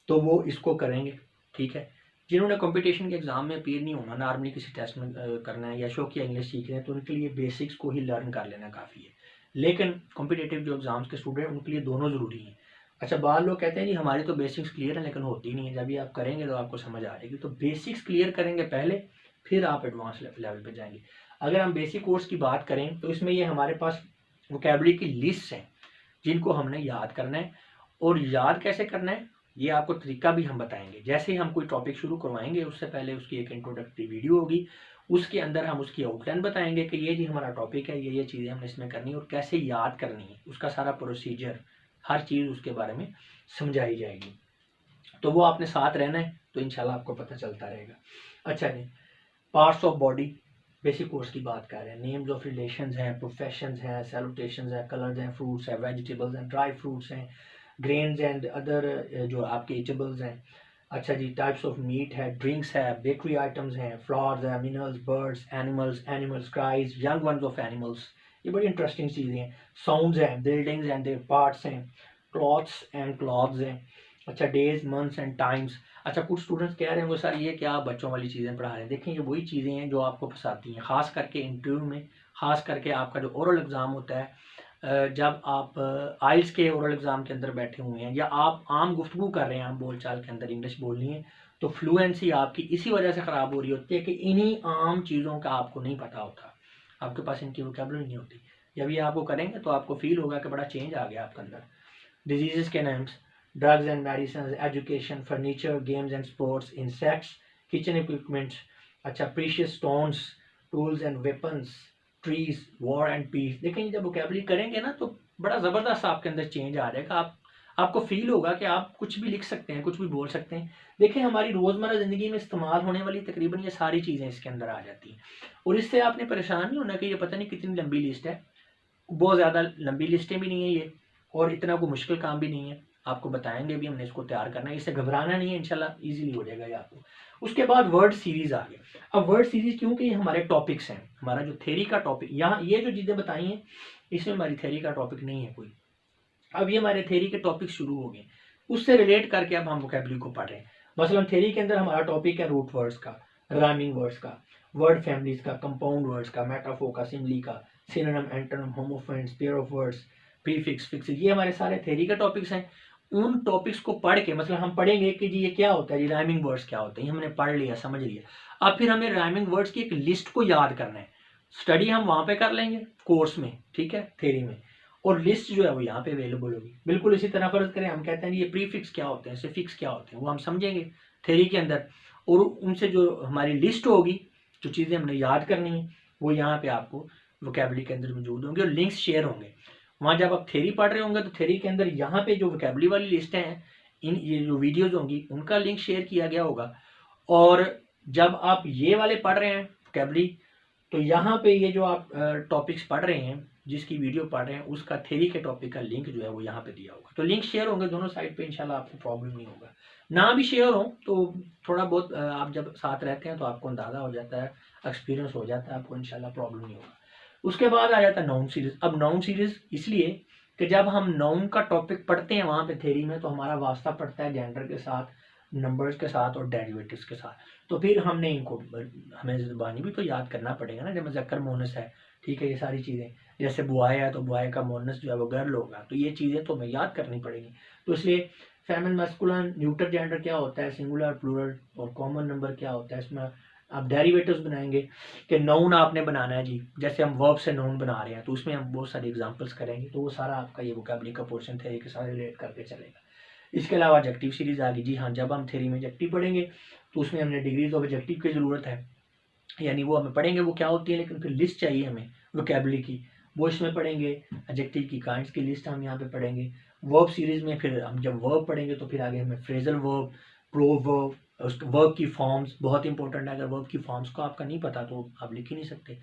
A: तो वो इसको करेंगे, ठीक है। जिन्होंने कंपटीशन के एग्ज़ाम में अपीयर नहीं होना, नॉर्मली किसी टेस्ट में करना है या शौकिया इंग्लिश सीख रहे हैं, तो उनके लिए बेसिक्स को ही लर्न कर लेना काफ़ी है। लेकिन कॉम्पिटिटिव जो एग्ज़ाम्स के स्टूडेंट हैं उनके लिए दोनों ज़रूरी हैं। अच्छा, बाद लोग कहते हैं जी हमारी तो बेसिक्स क्लियर है, लेकिन होती नहीं है। जब ये आप करेंगे तो आपको समझ आ जाएगी। तो बेसिक्स क्लियर करेंगे पहले, फिर आप एडवांस लेवल पे जाएंगे। अगर हम बेसिक कोर्स की बात करें तो इसमें ये हमारे पास वोकैबुलरी की लिस्ट है जिनको हमने याद करना है। और याद कैसे करना है ये आपको तरीका भी हम बताएंगे। जैसे ही हम कोई टॉपिक शुरू करवाएंगे उससे पहले उसकी एक इंट्रोडक्टरी वीडियो होगी, उसके अंदर हम उसकी आउटलाइन बताएंगे कि ये जी हमारा टॉपिक है, ये चीज़ें हमने इसमें करनी है और कैसे याद करनी है, उसका सारा प्रोसीजर, हर चीज़ उसके बारे में समझाई जाएगी। तो वो आपने साथ रहना है, तो इंशाल्लाह आपको पता चलता रहेगा। अच्छा जी, parts of body basic course की बात कर रहे हैं। नेम्स ऑफ रिलेशंस हैं, प्रोफेशंस हैं, सैलुटेशंस हैं, कलर्स हैं, फ्रूट्स हैं, वेजिटेबल्स हैं, ड्राई फ्रूट्स हैं, ग्रेन्स एंड अदर जो आपके ईटेबल्स हैं। अच्छा जी, टाइप्स ऑफ मीट है, ड्रिंक्स है, बेकरी आइटम्स हैं, फ्लावर्स हैं, minerals, birds, animals cries, young ones of animals, ये बड़ी इंटरेस्टिंग चीज़ें हैं। साउंड्स हैं, बिल्डिंग्स एंड देयर पार्ट्स हैं, क्लॉथ्स एंड क्लॉथ्स हैं। अच्छा, डेज, मंथ्स एंड टाइम्स। अच्छा, कुछ स्टूडेंट्स कह रहे हैं वो सर ये क्या बच्चों वाली चीज़ें पढ़ा रहे हैं। देखें, ये वही चीज़ें हैं जो आपको फंसाती हैं, ख़ास करके इंटरव्यू में, ख़ास करके आपका जो ओरल एग्ज़ाम होता है, जब आप आइल्स के ओरल एग्ज़ाम के अंदर बैठे हुए हैं या आप आम गुफ्तगू कर रहे हैं, आम बोलचाल के अंदर इंग्लिश बोलनी है, तो फ्लुएंसी आपकी इसी वजह से ख़राब हो रही होती है कि इन्हीं आम चीज़ों का आपको नहीं पता होता, आपके पास इनकी वोकैबुलरी नहीं होती। जब ये आपको करेंगे तो आपको फील होगा कि बड़ा चेंज आ गया आपके अंदर। डिजीज़ के names, drugs and medicines, education, furniture, games and sports, insects, kitchen equipment, अच्छा, precious stones, tools and weapons, trees, war and peace। देखें, जब वोकैबुलरी करेंगे ना तो बड़ा ज़बरदस्त आपके अंदर चेंज आ जाएगा। आपको फील होगा कि आप कुछ भी लिख सकते हैं, कुछ भी बोल सकते हैं। देखें, हमारी रोज़मर्रा ज़िंदगी में इस्तेमाल होने वाली तकरीबन ये सारी चीज़ें इसके अंदर आ जाती हैं। और इससे आपने परेशान नहीं होना कि ये पता नहीं कितनी लंबी लिस्ट है। बहुत ज़्यादा लंबी लिस्टें भी नहीं है ये, और इतना कोई मुश्किल काम भी नहीं है। आपको बताएंगे भी हमने इसको तैयार करना है, इससे घबराना नहीं है, इंशाल्लाह इजीली हो जाएगा ये आपको। उसके बाद वर्ड सीरीज आ गया। अब वर्ड सीरीज क्योंकि ये हमारे टॉपिक्स हैं, हमारा जो थ्योरी का टॉपिक, यहाँ ये जो चीज़ें बताई हैं इसमें हमारी थ्योरी का टॉपिक नहीं है कोई। अब ये हमारे थ्योरी के टॉपिक शुरू हो गए, उससे रिलेट करके अब हम वोकैबुलरी को पढ़ रहे हैं। मसलन थ्योरी के अंदर हमारा टॉपिक है रूट वर्ड्स का, राइमिंग वर्ड्स का, वर्ड फैमिलीज का, कंपाउंड वर्ड्स का, मेटाफोर का, सिमिली का, synonym, antonym, homophones, pair of words, prefix, fixes, ये हमारे सारे थ्योरी के टॉपिक्स हैं। उन टॉपिक्स को पढ़ के, मतलब हम पढ़ेंगे कि जी ये क्या होता है, जी राइमिंग वर्ड्स क्या होते हैं, हमने पढ़ लिया, समझ लिया। अब फिर हमें राइमिंग वर्ड्स की एक लिस्ट को याद करना है। स्टडी हम वहाँ पे कर लेंगे कोर्स में, ठीक है, थ्योरी में, और लिस्ट जो है वो यहाँ पे अवेलेबल होगी। बिल्कुल इसी तरह फर्ज करें हम कहते हैं ये प्रीफिक्स क्या होते हैं, सफिक्स क्या होते हैं, वो हम समझेंगे थ्योरी के अंदर, और उनसे जो हमारी लिस्ट होगी, जो चीज़ें हमने याद करनी है, वो यहाँ पे आपको वोकैबुलरी के अंदर मौजूद होंगे और लिंक्स शेयर होंगे। वहाँ जब आप थ्योरी पढ़ रहे होंगे तो थ्योरी के अंदर यहाँ पे जो वोकैबुलरी वाली लिस्टें हैं, इन ये जो वीडियोज़ होंगी उनका लिंक शेयर किया गया होगा। और जब आप ये वाले पढ़ रहे हैं वोकैबुलरी, तो यहाँ पे ये जो आप टॉपिक्स पढ़ रहे हैं, जिसकी वीडियो पढ़ रहे हैं, उसका थ्योरी के टॉपिक का लिंक जो है वो यहाँ पे दिया होगा। तो लिंक शेयर होंगे दोनों साइड पे, इंशाल्लाह आपको प्रॉब्लम नहीं होगा। ना भी शेयर हो तो थोड़ा बहुत आप जब साथ रहते हैं तो आपको अंदाज़ा हो जाता है, एक्सपीरियंस हो जाता है आपको, इंशाल्लाह प्रॉब्लम नहीं होगा। उसके बाद आ जाता है नाउन सीरीज। अब नाउन सीरीज इसलिए कि जब हम नाउन का टॉपिक पढ़ते हैं वहाँ पे थ्योरी में, तो हमारा वास्ता पड़ता है जेंडर के साथ, नंबर्स के साथ और डेरिवेटिव्स के साथ। तो फिर हमने इनको, हमें ज़बानी भी तो याद करना पड़ेगा ना, जब मुज़क्कर मोनस है, ठीक है, ये सारी चीज़ें, जैसे बॉय है तो बॉय का मोनस जो है वो गर्ल होगा, तो ये चीज़ें तो हमें याद करनी पड़ेंगी। तो इसलिए फेमिनिन मैस्कुलिन न्यूटर जेंडर क्या होता है, सिंगुलर प्लूरल और कॉमन नंबर क्या होता है, इसमें आप डेरिवेटिव्स बनाएंगे कि नाउन आपने बनाना है जी, जैसे हम वर्ब से नाउन बना रहे हैं तो उसमें हम बहुत सारी एग्जांपल्स करेंगे, तो वो सारा आपका ये वोकैबुलरी का पोर्शन थ्योरी के साथ रिलेट करके चलेगा। इसके अलावा एडजेक्टिव सीरीज आ गई जी हाँ, जब हम थ्योरी में एडजेक्टिव पढ़ेंगे तो उसमें हमने डिग्रीज ऑफ एडजेक्टिव की ज़रूरत है, यानी वो हमें पढ़ेंगे वो क्या होती है, लेकिन फिर लिस्ट चाहिए हमें वोकैबुलरी की, वो इसमें पढ़ेंगे। एडजेक्टिव की काइंड्स की लिस्ट हम यहाँ पे पढ़ेंगे। वर्ब सीरीज में फिर हम जब वर्ब पढ़ेंगे तो फिर आगे हमें फ्रेजल वर्ब, प्रो वर्ब, उसके वर्ब की फॉर्म्स बहुत इंपॉर्टेंट है। अगर वर्ब की फॉर्म्स को आपका नहीं पता तो आप लिख ही नहीं सकते,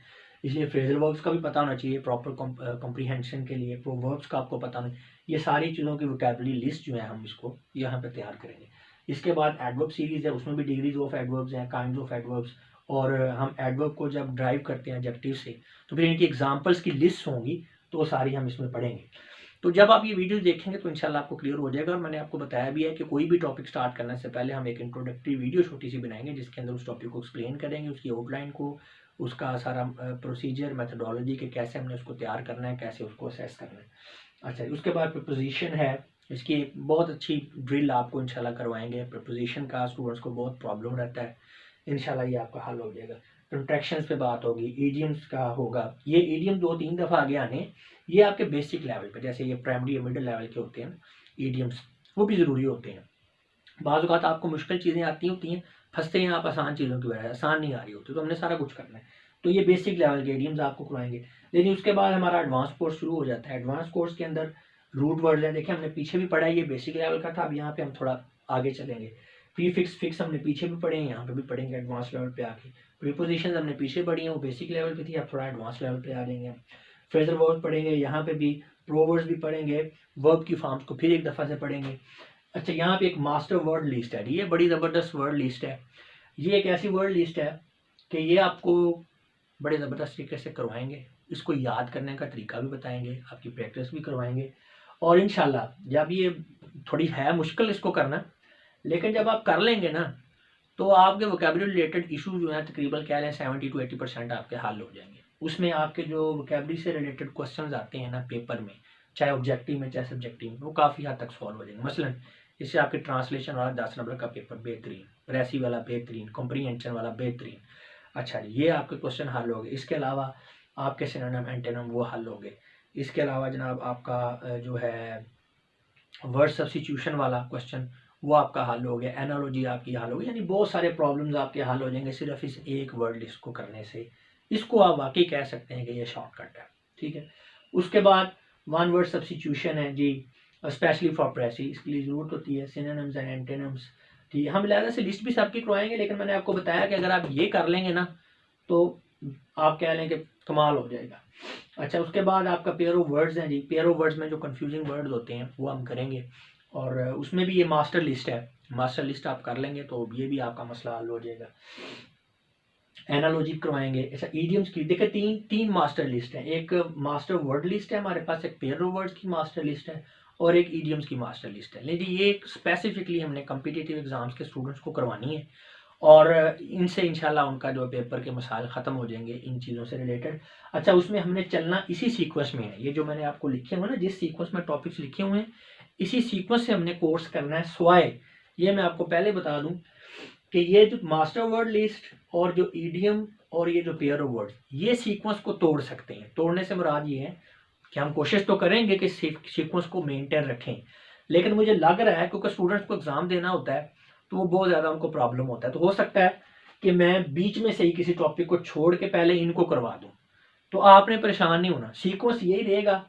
A: इसलिए फ्रेजल वर्ब्स का भी पता होना चाहिए प्रॉपर कॉम्प्रीहेंशन के लिए। प्रोवर्ब्स का आपको पता होना, ये सारी चीज़ों की वोकैबुलरी लिस्ट जो है हम इसको यहाँ पे तैयार करेंगे। इसके बाद एडवर्ब सीरीज है, उसमें भी डिग्रीज ऑफ एडवर्ब्स हैं, काइंड्स ऑफ एडवर्ब्स, और हम एडवर्ब को जब ड्राइव करते हैं एडजेक्टिव से तो फिर इनकी एग्जांपल्स की लिस्ट होंगी, तो वो सारी हम इसमें पढ़ेंगे। तो जब आप ये वीडियो देखेंगे तो इंशाल्लाह आपको क्लियर हो जाएगा। और मैंने आपको बताया भी है कि कोई भी टॉपिक स्टार्ट करने से पहले हम एक इंट्रोडक्टरी वीडियो छोटी सी बनाएंगे, जिसके अंदर उस टॉपिक को एक्सप्लेन करेंगे, उसकी आउटलाइन को, उसका सारा प्रोसीजर, मेथडोलॉजी के कैसे हमने उसको तैयार करना है, कैसे उसको असेस करना है। अच्छा, उसके बाद प्रपोजिशन है, इसकी एक बहुत अच्छी ड्रिल आपको इंशाल्लाह करवाएंगे। प्रपोजिशन का स्टूडेंट्स को बहुत प्रॉब्लम रहता है, इंशाल्लाह ये आपका हल हो जाएगा। कंट्रैक्शंस पे बात होगी, ईडियम्स का होगा, ये ईडियम 2-3 दफ़ा आगे आने, ये आपके बेसिक लेवल पे, जैसे ये प्राइमरी या मिडिल लेवल के होते हैं ईडियम्स, वो भी ज़रूरी होते हैं। बाज़ औक़ात आपको मुश्किल चीज़ें आती होती हैं, फंसते हैं आप आसान चीज़ों की वजह से, आसान नहीं आ रही होती, तो हमने सारा कुछ करना है। तो ये बेसिक लेवल के ईडियम्स आपको करवाएंगे। लेकिन उसके बाद हमारा एडवांस कोर्स शुरू हो जाता है। एडवांस कोर्स के अंदर रूट वर्ड्स हैं, देखिए हमने पीछे भी पढ़ा है, ये बेसिक लेवल का था, अब यहाँ पे हम थोड़ा आगे चलेंगे। प्रीफिक्स फिक्स हमने पीछे भी पढ़े हैं, यहाँ पे भी पढ़ेंगे एडवांस लेवल पे आके। प्रीपोजिशन हमने पीछे पढ़ी हैं, वो बेसिक लेवल पे थी, अब थोड़ा एडवांस लेवल पे आ जाएंगे। फ्रेजल वर्ब पढ़ेंगे, यहाँ पे भी प्रोवर्ब्स भी पढ़ेंगे, वर्ब की फॉर्म्स को फिर एक दफ़ा से पढ़ेंगे। अच्छा, यहाँ पे एक मास्टर वर्ड लिस्ट है, ये बड़ी ज़बरदस्त वर्ड लिस्ट है। ये एक ऐसी वर्ड लिस्ट है कि ये आपको बड़े ज़बरदस्त तरीके से करवाएंगे, इसको याद करने का तरीका भी बताएंगे, आपकी प्रैक्टिस भी करवाएंगे। और इंशाल्लाह जब ये थोड़ी है मुश्किल इसको करना, लेकिन जब आप कर लेंगे ना तो आपके वोकैबुलरी रिलेटेड इशू जो है तकरीबन कह लें 70 to 80% आपके हल हो जाएंगे। उसमें आपके जो वोकैबुलरी से रिलेटेड क्वेश्चंस आते हैं ना पेपर में, चाहे ऑब्जेक्टिव में चाहे सब्जेक्टिव में, वो काफ़ी हद तक सॉल्व हो जाएंगे। मसलन इससे आपके ट्रांसलेशन वाला 10 नंबर का पेपर बेहतरीन, रेसी वाला बेहतरीन, कॉम्प्रीहेंशन वाला बेहतरीन। अच्छा, ये आपके क्वेश्चन हल हो गए। इसके अलावा आपके सिनोनिम एंटोनिम वो हल हो गए। इसके अलावा जनाब आपका जो है वर्ड सब्स्टिट्यूशन वाला क्वेश्चन वो आपका हल हो गया, एनालॉजी आपकी हल हो गई, यानी बहुत सारे प्रॉब्लम्स आपके हल हो जाएंगे सिर्फ इस एक वर्ड लिस्ट को करने से। इसको आप वाकई कह सकते हैं कि ये शॉर्टकट है, ठीक है। उसके बाद वन वर्ड सब्स्टिट्यूशन है जी, स्पेशली फॉर प्रेसी, इसके लिए ज़रूरत होती है सिनोनिम्स एंड एंटोनिम्स, ठीक है। हम लिहाजा से लिस्ट भी सबकी करवाएंगे, लेकिन मैंने आपको बताया कि अगर आप ये कर लेंगे ना तो आप कह लें कि कमाल हो जाएगा। अच्छा, उसके बाद आपका पेयर ऑफ वर्ड्स हैं जी, पेयर ऑफ वर्ड्स में जो कंफ्यूजिंग वर्ड्स होते हैं वो हम करेंगे, और उसमें भी ये मास्टर लिस्ट है, मास्टर लिस्ट आप कर लेंगे तो ये भी आपका मसला हल हो जाएगा। एनालॉजी करवाएंगे। ऐसा ईडियम्स की देखिए तीन मास्टर लिस्ट है, एक मास्टर वर्ड लिस्ट है हमारे पास, एक पेयर ऑफ वर्ड्स की मास्टर लिस्ट है, और एक ईडियम्स की मास्टर लिस्ट है। लेकिन ये स्पेसिफिकली हमने कम्पिटिटिव एग्जाम्स के स्टूडेंट्स को करवानी है, और इनसे इंशाल्लाह उनका जो पेपर के मसाइल ख़त्म हो जाएंगे इन चीज़ों से रिलेटेड। अच्छा, उसमें हमने चलना इसी सीक्वेंस में है, ये जो मैंने आपको लिखे हुए ना, जिस सीक्वेंस में टॉपिक्स लिखे हुए हैं इसी सीक्वेंस से हमने कोर्स करना है। स्वाय ये मैं आपको पहले बता दूं कि ये जो मास्टर वर्ड लिस्ट और जो ईडियम और ये जो पेयर ऑफ वर्ड, ये सीक्वेंस को तोड़ सकते हैं। तोड़ने से मुराद ये है कि हम कोशिश तो करेंगे कि सीक्वेंस को मेंटेन रखें, लेकिन मुझे लग रहा है क्योंकि स्टूडेंट्स को एग्जाम देना होता है तो वो बहुत ज़्यादा उनको प्रॉब्लम होता है, तो हो सकता है कि मैं बीच में से ही किसी टॉपिक को छोड़ के पहले इनको करवा दूं, तो आपने परेशान नहीं होना। सीक्वेंस यही रहेगा,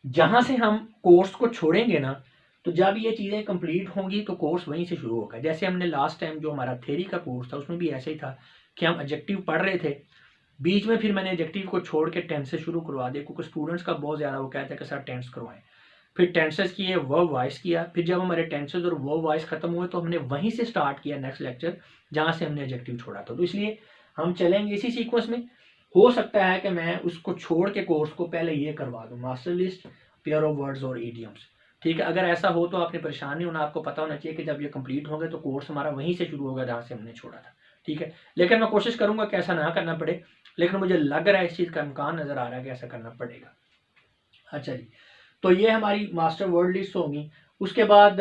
A: जहां से हम कोर्स को छोड़ेंगे ना तो जब ये चीज़ें कंप्लीट होंगी तो कोर्स वहीं से शुरू होगा। जैसे हमने लास्ट टाइम जो हमारा थ्योरी का कोर्स था उसमें भी ऐसे ही था कि हम एडजेक्टिव पढ़ रहे थे, बीच में फिर मैंने एडजेक्टिव को छोड़ के टेंस से शुरू करवा दिया, क्योंकि स्टूडेंट्स का बहुत ज़्यादा वो कहते हैं कि सर टेंस करवाएं। फिर टेंसेस किए, वर्ब वाइस किया, फिर जब हमारे टेंसेस और वर्ब वाइस खत्म हुए तो हमने वहीं से स्टार्ट किया नेक्स्ट लेक्चर जहाँ से हमने एडजेक्टिव छोड़ा था। तो इसलिए हम चलेंगे इसी सीक्वेंस में। हो सकता है कि मैं उसको छोड़ के कोर्स को पहले ये करवा दूँ, master list, pair of words और ईडियम्स। ठीक है, अगर ऐसा हो तो आपने परेशान नहीं होना, आपको पता होना चाहिए कि जब ये कंप्लीट होंगे तो कोर्स हमारा वहीं से शुरू होगा जहाँ से हमने छोड़ा था। ठीक है, लेकिन मैं कोशिश करूंगा कि ऐसा ना करना पड़े, लेकिन मुझे लग रहा है इस चीज़ का इम्कान नज़र आ रहा है कि ऐसा करना पड़ेगा। अच्छा जी, तो ये हमारी मास्टर वर्ड लिस्ट होंगी। उसके बाद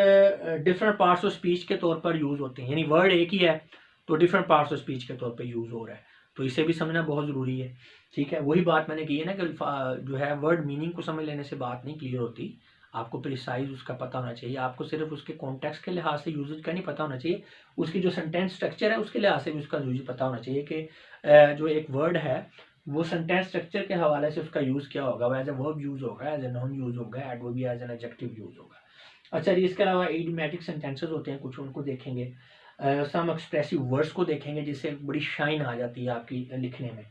A: डिफरेंट पार्ट्स ऑफ स्पीच के तौर पर यूज़ होते हैं, यानी वर्ड एक ही है तो डिफरेंट पार्ट्स ऑफ स्पीच के तौर पर यूज़ हो रहा है, तो इसे भी समझना बहुत ज़रूरी है। ठीक है, वही बात मैंने की है ना कि जो है वर्ड मीनिंग को समझ लेने से बात नहीं क्लियर होती, आपको प्रिसाइज उसका पता होना चाहिए, आपको सिर्फ उसके कॉन्टेक्स्ट के लिहाज से यूजेज का नहीं पता होना चाहिए, उसकी जो सेंटेंस स्ट्रक्चर है उसके लिहाज से भी उसका यूज पता होना चाहिए कि जो एक वर्ड है वो सेंटेंस स्ट्रक्चर के हवाले से उसका यूज़ क्या होगा, वो एज ए वर्ब यूज़ होगा, एज ए नाउन यूज़ होगा, adverb as an adjective use होगा। अच्छा जी, इसके अलावा इडियोमैटिक सेंटेंसेस होते हैं कुछ, उनको देखेंगे। सम एक्सप्रेसिव वर्ड्स को देखेंगे जिससे बड़ी शाइन आ जाती है आपकी लिखने में,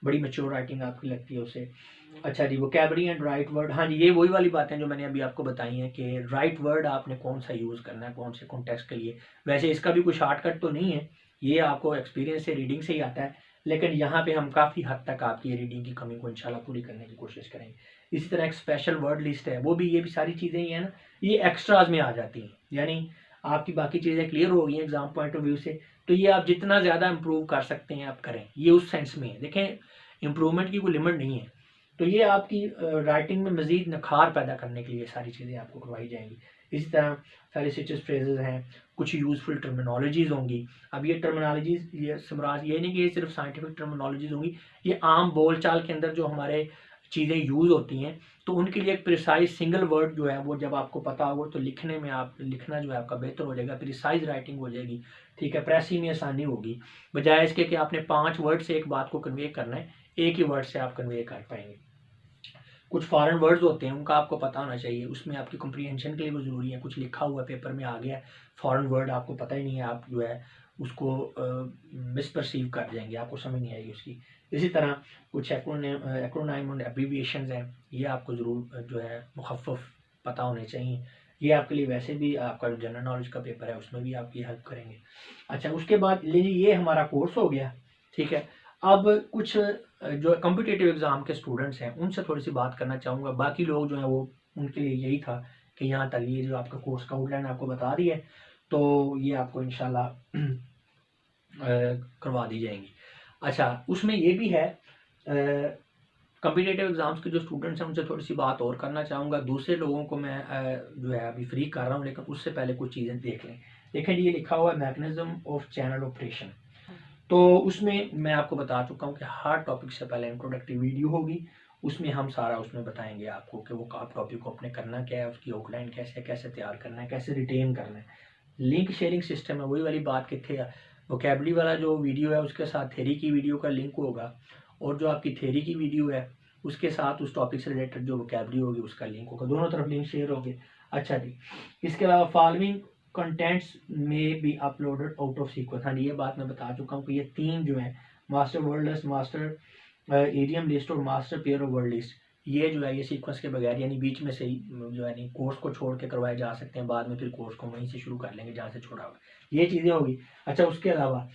A: बड़ी मैच्योर राइटिंग आपकी लगती है उससे। अच्छा जी, वोकैबुलरी एंड राइट वर्ड, हाँ जी, ये वही वाली बातें जो मैंने अभी आपको बताई हैं कि राइट वर्ड आपने कौन सा यूज़ करना है, कौन से कॉन्टेक्स्ट के लिए। वैसे इसका भी कोई शॉर्टकट तो नहीं है, ये आपको एक्सपीरियंस से, रीडिंग से ही आता है, लेकिन यहाँ पे हम काफ़ी हद तक आपकी रीडिंग की कमी को इंशाल्लाह पूरी करने की कोशिश करेंगे। इसी तरह एक स्पेशल वर्ड लिस्ट है, वो भी, ये भी सारी चीज़ें ही हैं ना, ये एक्स्ट्राज में आ जाती हैं, यानी आपकी बाकी चीज़ें क्लियर हो गई हैं एग्जाम पॉइंट ऑफ व्यू से, तो ये आप जितना ज़्यादा इम्प्रूव कर सकते हैं आप करें, ये उस सेंस में है। देखें, इम्प्रूवमेंट की कोई लिमिट नहीं है, तो ये आपकी राइटिंग में मज़ीद नखार पैदा करने के लिए सारी चीज़ें आपको करवाई जाएंगी। इसी तरह फेलिसिटस फ्रेजेस हैं, कुछ यूज़फुल टर्मिनोलॉजीज़ होंगी। अब ये टर्मिनोलॉजीज़, ये समराज ये नहीं कि ये सिर्फ साइंटिफिक टर्मिनोलॉजीज़ होंगी, ये आम बोलचाल के अंदर जो हमारे चीज़ें यूज़ होती हैं, तो उनके लिए एक प्रिसाइज सिंगल वर्ड जो है वो जब आपको पता होगा तो लिखने में, आप लिखना जो है आपका बेहतर हो जाएगा, प्रिसाइज राइटिंग हो जाएगी। ठीक है, प्रेसिंग में आसानी होगी, बजाय इसके कि आपने 5 वर्ड से एक बात को कन्वे करना है, एक ही वर्ड से आप कन्वे कर पाएंगे। कुछ फॉरेन वर्ड्स होते हैं, उनका आपको पता होना चाहिए, उसमें आपकी कम्प्रीहेंशन के लिए वो ज़रूरी है। कुछ लिखा हुआ पेपर में आ गया फॉरेन वर्ड, आपको पता ही नहीं है, आप जो है उसको मिसपरसीव कर जाएंगे, आपको समझ नहीं आएगी उसकी। इसी तरह कुछ एक्रोनाइम और एब्रीविएशंस हैं, ये आपको ज़रूर जो है मुखफ़फ़ पता होने चाहिए, ये आपके लिए वैसे भी आपका जो जनरल नॉलेज का पेपर है उसमें भी आपकी हेल्प करेंगे। अच्छा, उसके बाद ये हमारा कोर्स हो गया। ठीक है, अब कुछ जो कॉम्पिटिटिव एग्ज़ाम के स्टूडेंट्स हैं उनसे थोड़ी सी बात करना चाहूँगा। बाकी लोग जो हैं वो, उनके लिए यही था कि यहाँ तक ये जो आपका कोर्स का आउटलाइन आपको बता दी है, तो ये आपको इंशाल्लाह करवा दी जाएंगी। अच्छा, उसमें ये भी है, कॉम्पिटिटिव एग्ज़ाम्स के जो स्टूडेंट्स हैं उनसे थोड़ी सी बात और करना चाहूँगा। दूसरे लोगों को मैं जो है अभी फ्री कर रहा हूँ, लेकिन उससे पहले कुछ चीज़ें देख लें। देखें, ये लिखा हुआ है मैकेनिज्म ऑफ चैनल ऑपरेशन, तो उसमें मैं आपको बता चुका हूँ कि हर टॉपिक से पहले इंट्रोडक्टिव वीडियो होगी, उसमें हम सारा उसमें बताएंगे आपको कि वो आप टॉपिक को अपने करना क्या है, उसकी आउटलाइन कैसे कैसे तैयार करना है, कैसे रिटेन करना है। लिंक शेयरिंग सिस्टम है, वही वाली बात कि थे वोकैबुलरी वाला जो वीडियो है उसके साथ थ्योरी की वीडियो का लिंक होगा, और जो आपकी थ्योरी की वीडियो है उसके साथ उस टॉपिक से रिलेटेड जो वोकैबुलरी होगी उसका लिंक होगा, दोनों तरफ लिंक शेयर होंगे। अच्छा जी, इसके अलावा फॉलोइंग कंटेंट्स में भी अपलोडेड आउट ऑफ सीक्वेंस, हाँ ये बात मैं बता चुका हूँ कि ये 3 जो है, master word list, master idiom list और master pair of word list, ये जो है ये सीक्वेंस के बगैर, यानी बीच में से ही जो है नहीं कोर्स को छोड़ के करवाए जा सकते हैं, बाद में फिर कोर्स को वहीं से शुरू कर लेंगे जहाँ से छोड़ा हुआ, ये चीज़ें होगी। अच्छा, उसके अलावा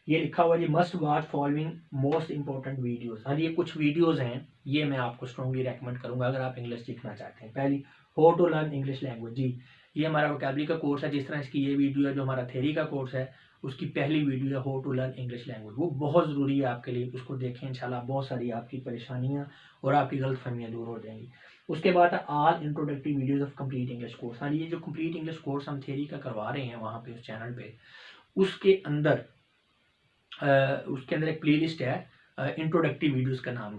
A: ये लिखा हुआ जी must watch following most important videos, हाँ ये कुछ वीडियोस हैं, ये मैं आपको स्ट्रॉन्गली रेकमेंड करूँगा अगर आप इंग्लिश सीखना चाहते हैं। पहली, how to learn English language, जी ये हमारा वोकैबुलरी का कोर्स है, जिस तरह इसकी ये वीडियो है जो हमारा थ्योरी का कोर्स है उसकी पहली वीडियो है how to learn English language, वो बहुत ज़रूरी है आपके लिए, उसको देखें, इंशाल्लाह बहुत सारी आपकी परेशानियाँ और आपकी गलतफहमियाँ दूर हो जाएंगी। उसके बाद है all introductory videos of complete English course, हाँ ये जो कंप्लीट इंग्लिश कोर्स हम थ्योरी का करवा रहे हैं वहाँ पे उस चैनल पे, उसके अंदर एक प्लेलिस्ट है इंट्रोडक्टरी वीडियोस का नाम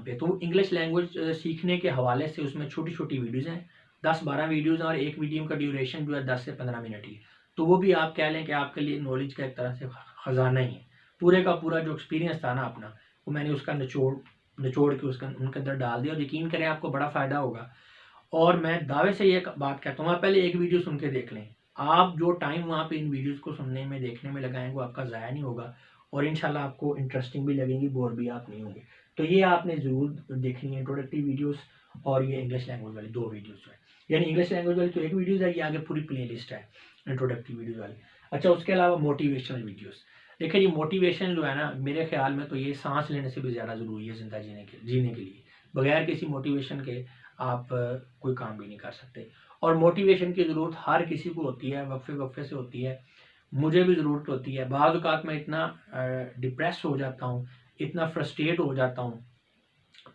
A: पे, तो इंग्लिश लैंग्वेज सीखने के हवाले से उसमें छोटी छोटी वीडियोज़ हैं, 10-12 वीडियोज़ हैं, और एक वीडियो का ड्यूरेशन जो है 10 से 15 मिनट ही, तो वो भी आप कह लें कि आपके लिए नॉलेज का एक तरह से ख़जाना ही है। पूरे का पूरा जो एक्सपीरियंस था ना अपना, वो मैंने उसका निचोड़ के उसका उनके अंदर डाल दिया, और यकीन करें आपको बड़ा फ़ायदा होगा। और मैं दावे से ये बात कहता हूँ, आप पहले एक वीडियो सुन के देख लें, आप जो टाइम वहाँ पे इन वीडियोज़ को सुनने में, देखने में लगाएंगे वो आपका ज़ाया नहीं होगा, और इंशाल्लाह आपको इंटरेस्टिंग भी लगेंगी, बोर भी आप नहीं होंगे। तो ये आपने ज़रूर देखनी है इंट्रोडक्टिव वीडियोस और ये इंग्लिश लैंग्वेज वाली 2 वीडियोस जो है। यानी इंग्लिश लैंग्वेज वाली तो एक वीडियोस है, ये आगे पूरी प्लेलिस्ट है इंट्रोडक्टिव वीडियोस वाली। अच्छा, उसके अलावा मोटिवेशनल वीडियोस। देखिए ये मोटिवेशन जो है ना, मेरे ख्याल में तो ये सांस लेने से भी ज़्यादा ज़रूरी है ज़िंदा जीने के लिए। बगैर किसी मोटिवेशन के आप कोई काम भी नहीं कर सकते। और मोटिवेशन की ज़रूरत हर किसी को होती है, वक्फे वक्फे से होती है। मुझे भी ज़रूरत होती है। बाज़ औक़ात मैं इतना डिप्रेस हो जाता हूँ, इतना फ्रस्ट्रेट हो जाता हूँ,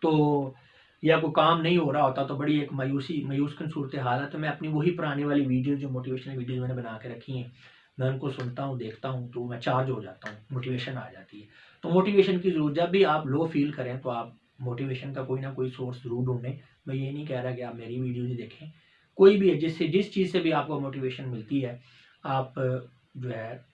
A: तो या कोई काम नहीं हो रहा होता तो बड़ी एक मायूस-कुन सूरत हाल है, तो मैं अपनी वही पुरानी वाली वीडियो जो मोटिवेशनल वीडियोज़ मैंने बना के रखी हैं, मैं उनको सुनता हूँ, देखता हूँ, तो मैं चार्ज हो जाता हूँ, मोटिवेशन आ जाती है। तो मोटिवेशन की ज़रूरत, जब भी आप लो फ़ील करें तो आप मोटिवेशन का कोई ना कोई सोर्स ज़रूर ढूँढें। मैं ये नहीं कह रहा कि आप मेरी वीडियोज़ ही देखें, कोई भी है जिस चीज़ से भी आपको मोटिवेशन मिलती है, आप जो है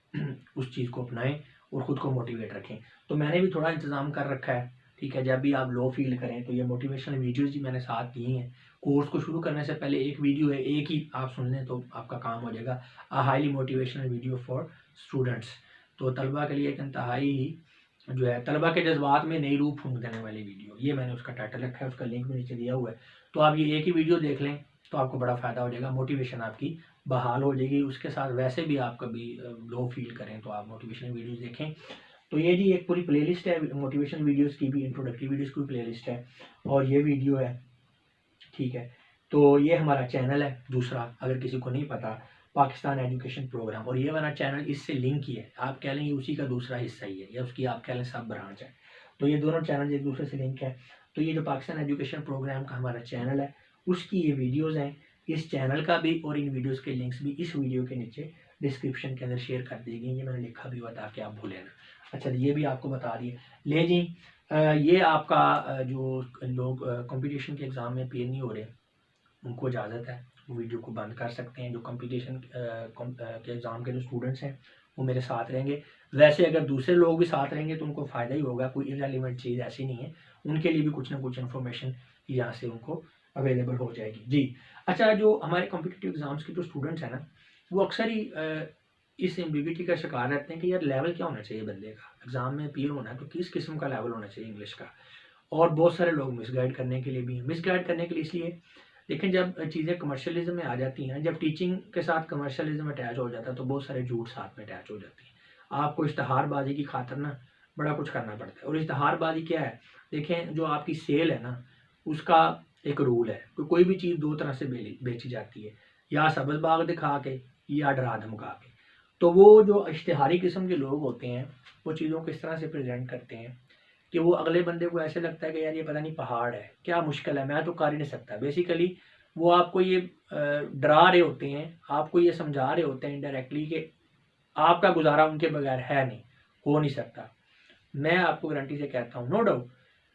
A: उस चीज़ को अपनाएँ और ख़ुद को मोटिवेट रखें। तो मैंने भी थोड़ा इंतज़ाम कर रखा है, ठीक है? जब भी आप लो फ़ील करें तो ये मोटिवेशनल वीडियोज़ ही मैंने साथ दी हैं। कोर्स को शुरू करने से पहले एक वीडियो है, एक ही आप सुन लें तो आपका काम हो जाएगा। A highly motivational video for students. तो तलबा के लिए एक इंतहाई ही जो है, तलबा के जज़्बात में नई रूह फूँक देने वाली वीडियो, ये मैंने उसका टाइटल रखा है, उसका लिंक भी नीचे दिया हुआ है। तो आप ये एक ही वीडियो देख लें तो आपको बड़ा फ़ायदा हो जाएगा, मोटिवेशन आपकी बहाल हो जाएगी। उसके साथ वैसे भी आप कभी लो फ़ील करें तो आप मोटिवेशनल वीडियोज़ देखें। तो ये जी एक पूरी प्लेलिस्ट है मोटिवेशन वीडियोज़ की भी, इंट्रोडक्टिव वीडियोज़ की भी प्लेलिस्ट है और ये वीडियो है, ठीक है? तो ये हमारा चैनल है दूसरा, अगर किसी को नहीं पता, पाकिस्तान एजुकेशन प्रोग्राम, और ये वाला चैनल इससे लिंक ही है। आप कह लें ये उसी का दूसरा हिस्सा ही है, या उसकी आप कह लें सब ब्रांच है। तो ये दोनों चैनल एक दूसरे से लिंक है। तो ये जो पाकिस्तान एजुकेशन प्रोग्राम का हमारा चैनल है, उसकी ये वीडियोज़ हैं। इस चैनल का भी और इन वीडियोज़ के लिंक्स भी इस वीडियो के नीचे डिस्क्रिप्शन के अंदर शेयर कर दी गई। ये मैंने लिखा भी हुआ ताकि आप भूलें ना। अच्छा, ये भी आपको बता दिए। ले जी, ये आपका जो लोग कॉम्पिटिशन के एग्ज़ाम में अपीयर नहीं हो रहे, उनको इजाज़त है, वो वीडियो को बंद कर सकते हैं। जो कॉम्पिटिशन के एग्ज़ाम के जो स्टूडेंट्स हैं वो मेरे साथ रहेंगे। वैसे अगर दूसरे लोग भी साथ रहेंगे तो उनको फ़ायदा ही होगा, कोई इररेलेवेंट चीज़ ऐसी नहीं है, उनके लिए भी कुछ ना कुछ इन्फॉर्मेशन यहाँ से उनको अवेलेबल हो जाएगी। जी। अच्छा, जो हमारे कॉम्पिटिटिव एग्ज़ाम्स के जो स्टूडेंट्स हैं ना, वो अक्सर ही इस एम्बिग्युइटी का शिकार रहते हैं कि यार लेवल क्या होना चाहिए बंदे का, एग्ज़ाम में अपीयर होना है तो किस किस्म का लेवल होना चाहिए इंग्लिश का। और बहुत सारे लोग मिसगाइड करने के लिए भी हैं। मिसगाइड करने के लिए इसलिए, लेकिन जब चीज़ें कमर्शियलिज़्म में आ जाती हैं, जब टीचिंग के साथ कमर्शियलिज़्म अटैच हो जाता है तो बहुत सारे झूठ साथ में अटैच हो जाती हैं। आपको इश्तहारबाज़ी की खातिर ना बड़ा कुछ करना पड़ता है। और इश्तहारबाज़ी क्या है? देखें, जो आपकी सेल है ना, उसका एक रूल है, कोई भी चीज़ 2 तरह से बेची जाती है, या सब्ज़ बाग दिखा के या डरा धमका के। तो वो जो इश्तिहारी किस्म के लोग होते हैं, वो चीज़ों को इस तरह से प्रेज़ेंट करते हैं कि वो अगले बंदे को ऐसे लगता है कि यार ये पता नहीं पहाड़ है, क्या मुश्किल है, मैं तो कर ही नहीं सकता। बेसिकली वो आपको ये डरा रहे होते हैं, आपको ये समझा रहे होते हैं इनडायरेक्टली कि आपका गुज़ारा उनके बगैर है नहीं, हो नहीं सकता। मैं आपको गारंटी से कहता हूँ, नो डाउट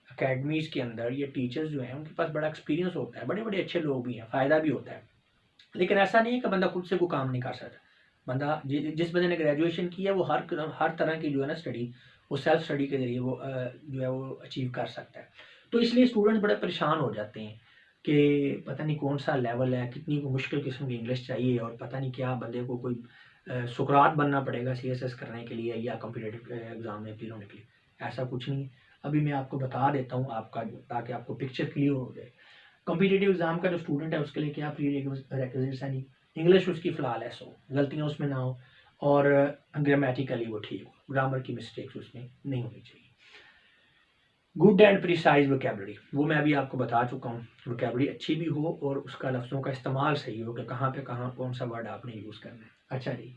A: अकेडमीज़ के अंदर ये टीचर्स जो हैं उनके पास बड़ा एक्सपीरियंस होता है, बड़े-बड़े अच्छे लोग भी हैं, फ़ायदा भी होता है। लेकिन ऐसा नहीं है कि बंदा खुद से कोई काम नहीं कर सकता। बंदा जिस बंदे ने ग्रेजुएशन की है वो हर तरह की जो है ना स्टडी, वो सेल्फ स्टडी के ज़रिए वो जो है वो अचीव कर सकता है। तो इसलिए स्टूडेंट्स बड़े परेशान हो जाते हैं कि पता नहीं कौन-सा लेवल है, कितनी मुश्किल किस्म की इंग्लिश चाहिए और पता नहीं क्या बंदे को कोई सुकरात बनना पड़ेगा सीएसएस करने के लिए या कॉम्पिटिटिव एग्ज़ाम में अपीयर होने के लिए। ऐसा कुछ नहीं है। अभी मैं आपको बता देता हूँ आपका, ताकि आपको पिक्चर क्लियर हो जाए। कॉम्पिटिटिव एग्ज़ाम का जो स्टूडेंट है उसके लिए क्या प्रीरेक्विजिट्स हैं जी। इंग्लिश उसकी फ्लॉलेस हो, गलतियाँ उसमें ना हो और ग्रामेटिकली वो ठीक हो, ग्रामर की मिस्टेक्स उसमें नहीं होनी चाहिए। गुड एंड प्रिसाइज वोकैबुलरी, वो मैं अभी आपको बता चुका हूँ। वोकैबुलरी अच्छी भी हो और उसका लफ्ज़ों का इस्तेमाल सही हो कि कहाँ पे कहाँ कौन सा वर्ड आपने यूज़ करना है। अच्छा जी,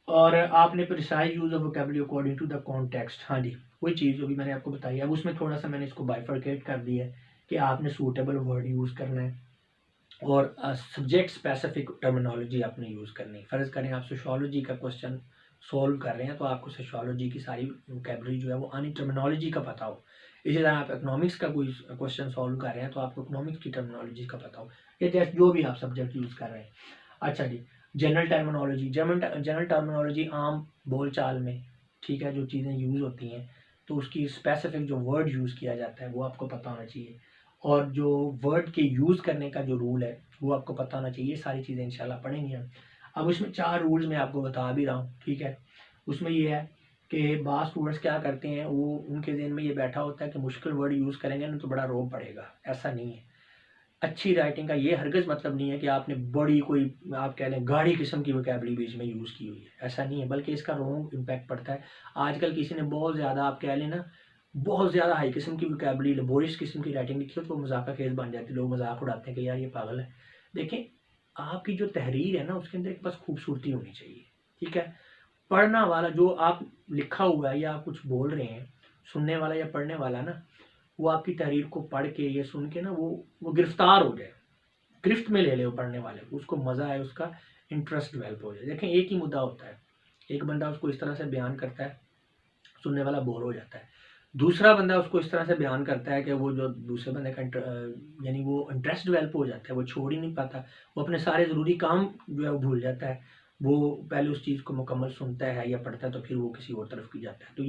A: और आपने precise use of vocabulary according to the context. हाँ जी, वही चीज़ जो भी मैंने आपको बताई। अब उसमें थोड़ा सा मैंने इसको बाइफरकेट कर दिया है कि आपने सूटेबल वर्ड यूज़ करना है और सब्जेक्ट स्पेसिफिक टर्मिनोलॉजी आपने यूज़ करनी है। फ़र्ज़ करें आप सोशियोलॉजी का क्वेश्चन सॉल्व कर रहे हैं तो आपको सोशियोलॉजी की सारी वोकैबुलरी जो है वो आनी टर्मिनोलॉजी का पता हो। इसी तरह आप इकोनॉमिक्स का कोई क्वेश्चन सॉल्व कर रहे हैं तो आपको इकोनॉमिक्स की टर्मिनोलॉजी का पता हो, या जैसे जो भी आप सब्जेक्ट यूज़ कर रहे हैं। अच्छा जी, जनरल टर्मिनोलॉजी, जनरल टर्मिनोलॉजी आम बोलचाल में, ठीक है, जो चीज़ें यूज़ होती हैं तो उसकी स्पेसिफिक जो वर्ड यूज़ किया जाता है वो आपको पता होना चाहिए, और जो वर्ड के यूज़ करने का जो रूल है वो आपको पता होना चाहिए। ये सारी चीज़ें इंशाल्लाह पढ़ेंगे हम। अब उसमें 4 रूल्स मैं आपको बता भी रहा हूँ, ठीक है। उसमें ये है कि बाज़ स्टूडेंट्स क्या करते हैं, वो उनके ज़हन में ये बैठा होता है कि मुश्किल वर्ड यूज़ करेंगे ना तो बड़ा रोब पड़ेगा। ऐसा नहीं है। अच्छी राइटिंग का ये हरगिज़ मतलब नहीं है कि आपने बड़ी कोई आप कह लें गाढ़ी किस्म की वोकैबुलरी बीच में यूज़ की हुई है, ऐसा नहीं है, बल्कि इसका रॉन्ग इम्पैक्ट पड़ता है। आजकल किसी ने बहुत ज़्यादा आप कह लें ना, बहुत ज़्यादा हाई किस्म की वोकैबुलरी, लेबोरियस किस्म की राइटिंग लिखी हो तो मज़ाक का खेल बन जाती है, लोग मज़ाक उड़ाते हैं कि यार ये पागल है। देखें, आपकी जो तहरीर है ना उसके अंदर एक बस खूबसूरती होनी चाहिए, ठीक है? पढ़ना वाला जो आप लिखा हुआ है या आप कुछ बोल रहे हैं, सुनने वाला या पढ़ने वाला ना, वो आपकी तहरीर को पढ़ के या सुन के ना वो गिरफ्तार हो जाए, गिरफ्त में ले ले वो पढ़ने वाले को, उसको मज़ा आए, उसका इंटरेस्ट डेवलप हो जाए। देखें, एक ही मुद्दा होता है, एक बंदा उसको इस तरह से बयान करता है, सुनने वाला बोर हो जाता है। दूसरा बंदा उसको इस तरह से बयान करता है कि वो जो दूसरे बंदे का यानी वो इंटरेस्ट डेवलप हो जाता है, वो छोड़ ही नहीं पाता, वो अपने सारे ज़रूरी काम जो है वो भूल जाता है। वो पहले उस चीज़ को मुकम्मल सुनता है या पढ़ता है तो फिर वो किसी और तरफ की जाता है। तो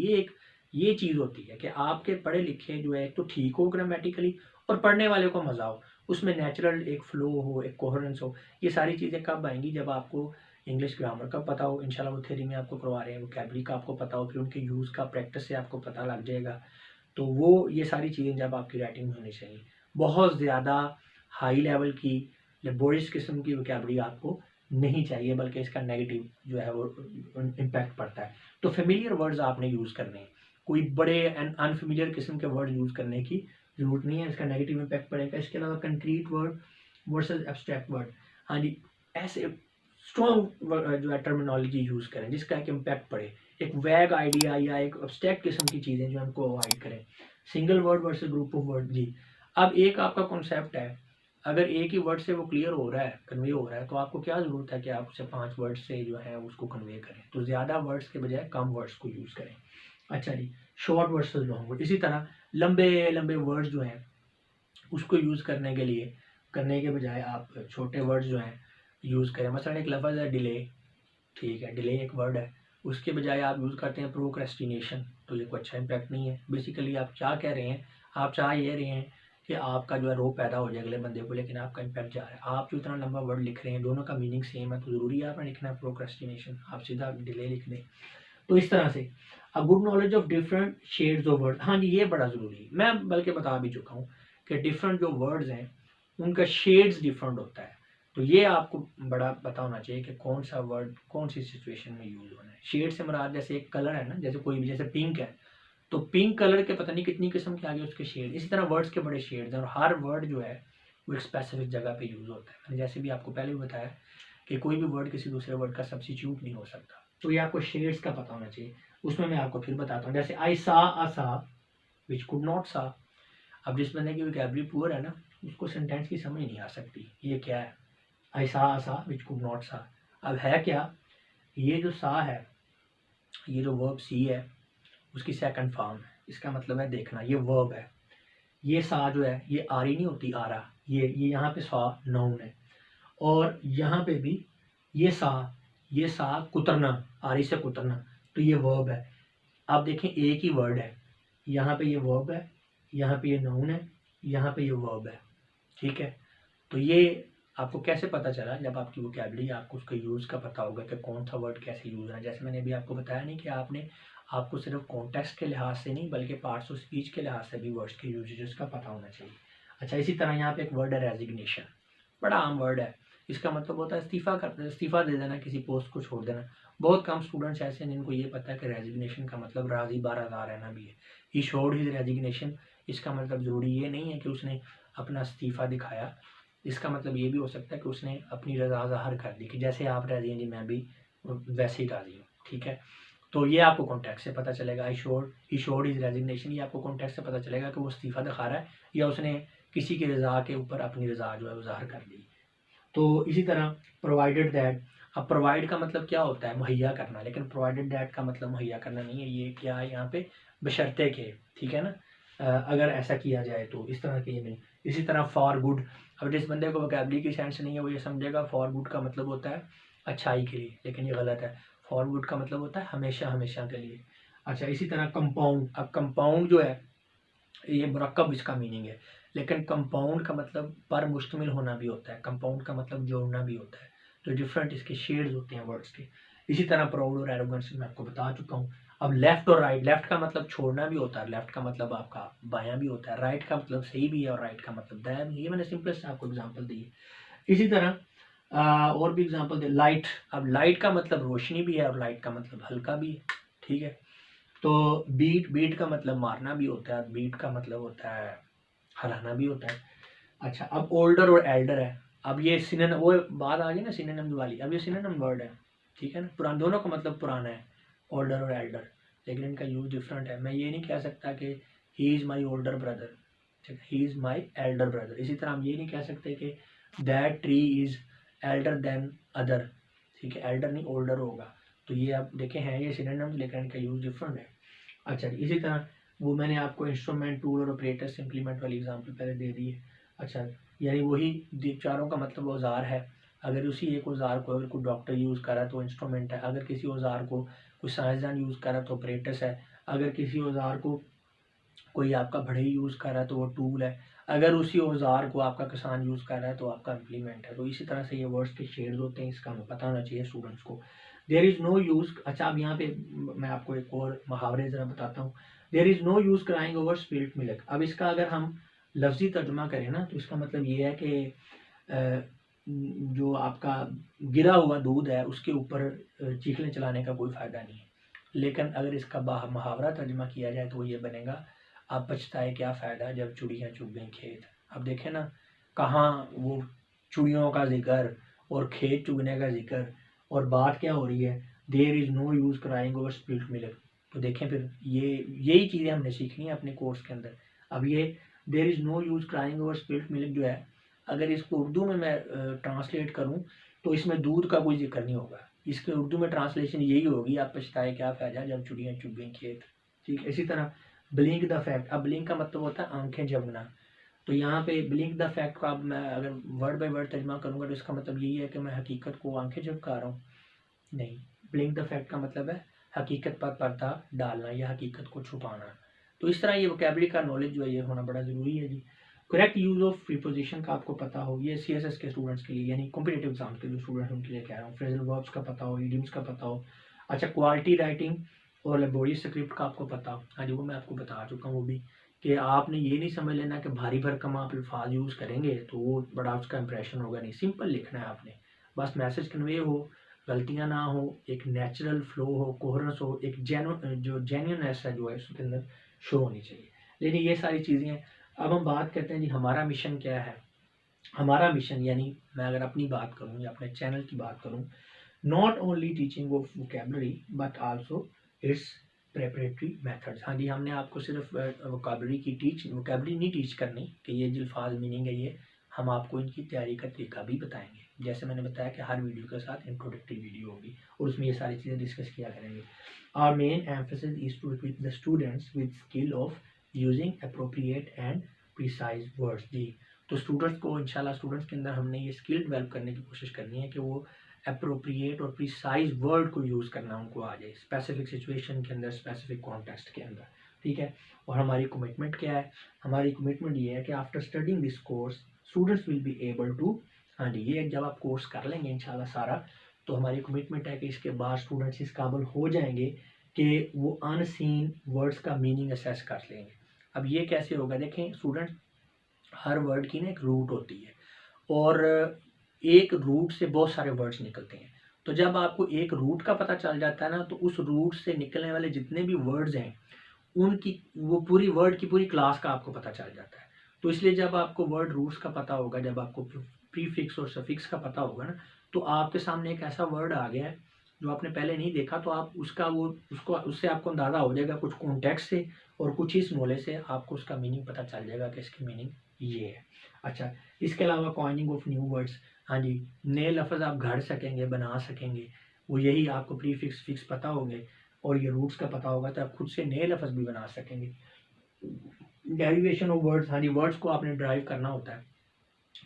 A: ये चीज़ होती है कि आपके पढ़े लिखे जो है एक तो ठीक हो ग्रामेटिकली, और पढ़ने वाले को मज़ा हो, उसमें नेचुरल एक फ़्लो हो, एक कोहेरेंस हो। ये सारी चीज़ें कब आएँगी, जब आपको इंग्लिश ग्रामर का पता हो, इंशाल्लाह वो थ्योरी में आपको करवा रहे हैं, वोकैबुलरी का आपको पता हो, फिर उनके यूज़ का प्रैक्टिस से आपको पता लग जाएगा। तो वो ये सारी चीज़ें जब आपकी राइटिंग में होनी चाहिए। बहुत ज़्यादा हाई लेवल की लेबोरियस किस्म की वोकैबुलरी आपको नहीं चाहिए, बल्कि इसका नेगेटिव जो है वो इम्पैक्ट पड़ता है। तो फ़ैमिलियर वर्ड्स आपने यूज़ करने हैं, कोई बड़े एंड अनफ़ैमिलियर किस्म के वर्ड यूज़ करने की ज़रूरत नहीं है, इसका नेगेटिव इम्पैक्ट पड़ेगा। इसके अलावा concrete word versus abstract word, हाँ जी, ऐसे स्ट्रॉन्ग जो है टर्मिनोलॉजी यूज़ करें जिसका एक इम्पैक्ट पड़े। एक वैग आइडिया या एक एब्स्ट्रैक्ट किस्म की चीज़ें जो हमको अवॉइड करें। Single word versus group of word जी। अब एक आपका कॉन्सेप्ट है, अगर एक ही वर्ड से वो क्लियर हो रहा है, कन्वे हो रहा है, तो आपको क्या ज़रूरत है कि आप उसे 5 वर्ड से जो है उसको कन्वे करें। तो ज़्यादा वर्ड्स के बजाय कम वर्ड्स को यूज़ करें। अच्छा जी, शॉर्ट वर्सेस लॉन्ग वर्ड। इसी तरह लंबे वर्ड्स जो हैं उसको यूज़ करने के बजाय आप छोटे वर्ड्स जो हैं यूज़ करें। मसलन एक लफ्ज़ है डिले, ठीक है, डिले एक वर्ड है, उसके बजाय आप यूज़ करते हैं प्रोक्रेस्टिनेशन, तो ये कोई अच्छा इम्पैक्ट नहीं है। बेसिकली आप क्या कह रहे हैं, आप चाह ये रहे हैं कि आपका जो है रोब पैदा हो जाए अगले बंदे को, लेकिन आपका इम्पैक्ट जा रहा है। आप जो इतना लंबा वर्ड लिख रहे हैं, दोनों का मीनिंग सेम है, तो ज़रूरी है आपने लिखना है प्रोक्रेस्टिनेशन, आप सीधा डिले लिख दें। तो इस तरह से a good knowledge of different shades of word, हाँ जी, ये बड़ा ज़रूरी है। मैं बल्कि बता भी चुका हूँ कि डिफरेंट जो वर्ड्स हैं उनका शेड्स डिफरेंट होता है। तो ये आपको बड़ा पता होना चाहिए कि कौन सा वर्ड कौन सी सिचुएशन में यूज़ होना है। शेड से मुराद जैसे एक कलर है ना, जैसे कोई भी, जैसे पिंक है, तो पिंक कलर के पता नहीं कितनी किस्म के आगे उसके शेड, इसी तरह वर्ड्स के बड़े शेड्स हैं, और हर वर्ड जो है वो एक स्पेसिफिक जगह पे यूज़ होता है। मैंने जैसे भी आपको पहले भी बताया कि कोई भी वर्ड किसी दूसरे वर्ड का सब्स्टिट्यूट नहीं हो सकता। तो ये आपको शेड्स का पता होना चाहिए। उसमें मैं आपको फिर बताता हूँ, जैसे आई सा अ सा विच कुड नॉट सा। अब जिस बंदे की वोकैबुलरी पुअर है ना, उसको सेंटेंस की समझ नहीं आ सकती, ये क्या है, आई सा अ सा विच कुड नॉट सा। अब है क्या, ये जो सा है, ये जो वर्ब सी है उसकी सेकंड फॉर्म है, इसका मतलब है देखना, ये वर्ब है। ये सा जो है ये आरी नहीं होती, आरा, ये यहाँ पे सा नाउन है, और यहाँ पे भी ये सा कुतरना, आरी से कुतरना, तो ये वर्ब है। आप देखें एक ही वर्ड है, यहाँ पे ये वर्ब है, यहाँ पे ये नाउन है, यहाँ पे ये वर्ब है, ठीक है। तो ये आपको कैसे पता चला, जब आपकी वोकैबुलरी, आपको उसका यूज़ का पता होगा कि कौन सा वर्ड कैसे यूज़ है। जैसे मैंने अभी आपको बताया नहीं कि आपको सिर्फ कॉन्टेक्स्ट के लिहाज से नहीं बल्कि पार्ट्स ऑफ स्पीच के लिहाज से भी वर्ड्स के यूजेस का पता होना चाहिए। अच्छा, इसी तरह यहाँ पे एक वर्ड है रेजिग्नेशन, बड़ा आम वर्ड है। इसका मतलब होता है इस्तीफ़ा दे देना, किसी पोस्ट को छोड़ देना। बहुत कम स्टूडेंट्स ऐसे हैं जिनको ये पता है कि रेजिग्नेशन का मतलब राज़ी बारज़ा रहना भी है। ही शोड हिज रेजिग्नेशन, इसका मतलब ज़रूरी ये नहीं है कि उसने अपना इस्तीफ़ा दिखाया, इसका मतलब ये भी हो सकता है कि उसने अपनी रज़ा ज़ाहिर कर दी कि जैसे आप राज़ी हैं जी मैं भी वैसे ही राज़ी हूँ, ठीक है। तो ये आपको कॉन्टेक्स्ट से पता चलेगा। ही शोड हिज रेजिग्नेशन, ये आपको कॉन्टेक्स्ट से पता चलेगा कि वो इस्तीफ़ा दिखा रहा है या उसने किसी की रज़ा के ऊपर अपनी रज़ा जो है वो ज़ाहिर कर दी। तो इसी तरह प्रोवाइडेड दैट, अब प्रोवाइड का मतलब क्या होता है, मुहैया करना, लेकिन प्रोवाइडेड दैट का मतलब मुहैया करना नहीं है। ये क्या है यहाँ पे, बशर्ते के, ठीक है ना, अगर ऐसा किया जाए तो, इस तरह के ये नहीं। इसी तरह फॉर गुड, अब जिस बंदे को वोकैबुलरी की सेंस नहीं है वो ये समझेगा फॉर गुड का मतलब होता है अच्छाई के लिए, लेकिन ये गलत है। फॉर गुड का मतलब होता है हमेशा हमेशा के लिए। अच्छा, इसी तरह कंपाउंड, अब कंपाउंड जो है ये मुरक्कब इसका मीनिंग है, लेकिन कंपाउंड का मतलब पर मुश्तमिल होना भी होता है, कंपाउंड का मतलब जोड़ना भी होता है। तो डिफरेंट इसके शेड्स होते हैं वर्ड्स के। इसी तरह प्राउड और एरोगेंस मैं आपको बता चुका हूँ। अब लेफ्ट और राइट, लेफ्ट का मतलब छोड़ना भी होता है, लेफ्ट का मतलब आपका बायां भी होता है, राइट का मतलब सही भी है और राइट का मतलब दायां भी। ये मैंने सिंपलेस्ट आपको एग्जांपल दी है। इसी तरह और भी एग्जांपल दे। लाइट, अब लाइट का मतलब रोशनी भी है और लाइट का मतलब हल्का भी है, ठीक है। तो बीट, बीट का मतलब मारना भी होता है, बीट का मतलब होता है हराना भी होता है। अच्छा, अब ओल्डर और एल्डर है। अब ये सिनोनिम, वो बात आ गई ना सिनोनिम वाली, अब ये सिनोनिम वर्ड है, ठीक है ना। पुराना, दोनों का मतलब पुराना है, ओल्डर और एल्डर, लेकिन इनका यूज डिफरेंट है। मैं ये नहीं कह सकता कि he is my older brother, ठीक है, he is my elder brother. इसी तरह हम ये नहीं कह सकते कि that tree is elder than other, ठीक है, एल्डर नहीं ओल्डर होगा। तो ये आप देखें हैं ये सिनोनिम, लेकिन इनका यूज डिफरेंट है। अच्छा, इसी तरह वो मैंने आपको इंस्ट्रूमेंट, टूल और ऑपरेटर्स, इम्प्लीमेंट वाली एग्जांपल पहले दे दी है। अच्छा, यानी वही चारों का मतलब औजार है। अगर उसी एक औजार को अगर कोई डॉक्टर यूज़ कर रहा है तो इंस्ट्रूमेंट है, अगर किसी औजार को कोई साइंसदान यूज़ कर रहा है तो ऑपरेटर्स है, अगर किसी औजार को कोई आपका बढ़ई यूज़ कर रहा है तो वो टूल है, अगर उसी औजार को आपका किसान यूज़ कर रहा है तो आपका इम्प्लीमेंट है। तो इसी तरह से ये वर्ड्स के शेड्स होते हैं, इसका हमें पता होना चाहिए स्टूडेंट्स को। देयर इज़ नो यूज़, अच्छा अब यहाँ पे मैं आपको एक और मुहावरे ज़रा बताता हूँ। There is no use crying over spilt milk. अब इसका अगर हम लफ्ज़ी तर्जुमा करें ना तो इसका मतलब ये है कि जो आपका गिरा हुआ दूध है उसके ऊपर चीखने चलाने का कोई फ़ायदा नहीं है। लेकिन अगर इसका मुहावरा तर्जुमा किया जाए तो ये बनेगा, अब पछताए क्या फ़ायदा जब चुड़ियाँ चुग गई खेत। अब देखें ना, कहाँ वो चुड़ियों का जिक्र और खेत चुगने का जिक्र, और बात क्या हो रही है, there is no use crying over spilt milk. तो देखें फिर ये यही चीज़ें हमने सीखनी है अपने कोर्स के अंदर। अब ये there is no use crying over spilt milk जो है, अगर इसको उर्दू में मैं ट्रांसलेट करूँ तो इसमें दूध का कोई जिक्र नहीं होगा। इसके उर्दू में ट्रांसलेशन यही होगी, आप पछताए क्या फ़ायदा जब चुड़ियाँ चुग गई खेत, ठीक है। इसी तरह ब्लिंक द फैक्ट, अब ब्लिंक का मतलब होता है आंखें झपकना। तो यहाँ पे ब्लिंक द फैक्ट को अब मैं अगर वर्ड बाय वर्ड तर्जमा करूँगा तो इसका मतलब यही है कि मैं हकीकत को आंखें झपका रहा हूँ, नहीं। ब्लिंक द फैक्ट का मतलब है हकीकत पर पर्दा डालना या हकीकत को छुपाना। तो इस तरह ये वोकैबुलरी का नॉलेज जो है ये होना बड़ा ज़रूरी है जी। करेक्ट यूज़ ऑफ प्रीपोजिशन का आपको पता हो, ये CSS के स्टूडेंट्स के लिए, यानी कॉम्पिटिटिव एग्जाम के जो स्टूडेंट उनके लिए कह रहा हूँ। फ्रेजल वर्ब्स का पता हो, इडियम्स का पता हो। अच्छा, क्वालिटी राइटिंग और लेबोरियस स्क्रिप्ट का आपको पता हो, हाँ जी, वो मैं आपको बता चुका हूँ वो भी, कि आपने ये नहीं समझ लेना कि भारी भरकम आप अल्फाज यूज़ करेंगे तो वो बड़ा उसका इंप्रेशन होगा, नहीं। सिंपल लिखना है आपने, बस मैसेज कन्वे हो, गलतियाँ ना हो, एक नेचुरल फ्लो हो, कोहरेंस हो, एक जो जेन्युइननेस है जो है उसके अंदर शो होनी चाहिए। लेकिन ये सारी चीज़ें हैं। अब हम बात करते हैं जी हमारा मिशन क्या है। हमारा मिशन, यानी मैं अगर अपनी बात करूँ या अपने चैनल की बात करूँ, not only teaching of vocabulary but also it's preparatory methods. हाँ जी, हमने आपको सिर्फ वोकैबुलरी नहीं टीच करनी कि ये जो अल्फाज मीनिंग है ये, हम आपको इनकी तैयारी का तरीका भी बताएंगे। जैसे मैंने बताया कि हर वीडियो के साथ इंट्रोडक्टरी वीडियो होगी और उसमें ये सारी चीज़ें डिस्कस किया करेंगे। Our main emphasis is to equip the students with skill of using appropriate and precise words जी। तो स्टूडेंट्स को इंशाल्लाह, स्टूडेंट्स के अंदर हमने ये स्किल डेवलप करने की कोशिश करनी है कि वो अप्रोप्रिएट और प्रिसाइज वर्ड को यूज़ करना उनको आ जाए, स्पेसिफिक सिचुएशन के अंदर, स्पेसिफिक कॉन्टेक्स्ट के अंदर, ठीक है। और हमारी कमिटमेंट क्या है, हमारी कमिटमेंट ये है कि after studying this course students will be able to, हाँ जी, ये जब आप कोर्स कर लेंगे इंशाल्लाह सारा, तो हमारी कमिटमेंट है कि इसके बाद स्टूडेंट्स इस काबिल हो जाएंगे कि वो अनसीन वर्ड्स का मीनिंग असेस कर लेंगे। अब ये कैसे होगा, देखें स्टूडेंट, हर वर्ड की ना एक रूट होती है और एक रूट से बहुत सारे वर्ड्स निकलते हैं। तो जब आपको एक रूट का पता चल जाता है ना, तो उस रूट से निकलने वाले जितने भी वर्ड्स हैं उनकी वो पूरी वर्ड की पूरी क्लास का आपको पता चल जाता है। तो इसलिए जब आपको वर्ड रूट्स का पता होगा, जब आपको प्रीफिक्स और सफिक्स का पता होगा ना, तो आपके सामने एक ऐसा वर्ड आ गया है जो आपने पहले नहीं देखा, तो आप उसका वो उसको उससे आपको अंदाज़ा हो जाएगा, कुछ कॉन्टेक्स्ट से और कुछ इस नॉलेज से आपको उसका मीनिंग पता चल जाएगा कि इसकी मीनिंग ये है। अच्छा, इसके अलावा कॉइनिंग ऑफ न्यू वर्ड्स, हाँ जी, नए लफ्ज़ आप गढ़ सकेंगे, बना सकेंगे, वो यही आपको प्रीफिक्स फिक्स पता होंगे और ये रूट्स का पता होगा तो आप खुद से नए लफ्ज़ भी बना सकेंगे। डेरिवेशन ऑफ वर्ड्स, हाँ जी, वर्ड्स को आपने ड्राइव करना होता है।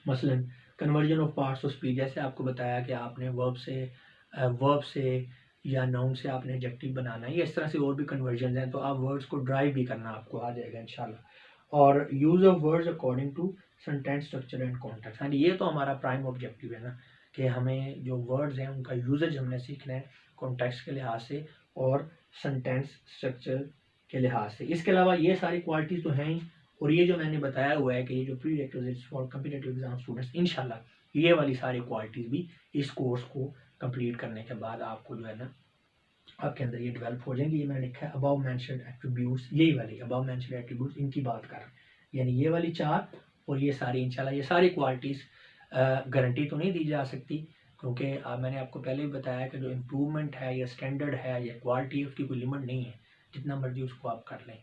A: मसलन conversion of parts of speech, जैसे आपको बताया कि आपने वर्ब से या नाउन से आपने एडजेक्टिव बनाना है, या इस तरह से और भी कन्वर्जन हैं, तो आप वर्ड्स को ड्राइव भी करना आपको आ जाएगा इंशाल्लाह। और use of words according to sentence structure and context, हाँ जी, ये तो हमारा प्राइम ऑब्जेक्टिव है ना, कि हमें जो वर्ड्स हैं उनका यूजेज हमने सीखना है कॉन्टेक्स्ट के लिहाज से और सेंटेंस स्ट्रक्चर के लिहाज से। इसके अलावा ये सारी क्वालिटीज़ तो हैं ही, और ये जो मैंने बताया हुआ है कि ये जो pre requisites for competitive exam students, इंशाल्लाह ये वाली सारी क्वालिटीज़ भी इस कोर्स को कंप्लीट करने के बाद आपको जो है ना आपके अंदर ये डेवलप हो जाएंगी। ये मैंने लिखा है अबव मेंशन्ड एट्रीब्यूट्स, यही वाली अबव मेंशन्ड एट्रीब्यूट्स, इनकी बात कर रहे हैं, यानी ये वाली 4 और ये सारी इंशाल्लाह ये सारी क्वालिटीज़ गारंटी तो नहीं दी जा सकती, क्योंकि मैंने आपको पहले भी बताया कि जो इम्प्रूवमेंट है या स्टैंडर्ड है या क्वालिटी है उसकी कोई लिमिट नहीं है, जितना मर्जी उसको आप कर लें।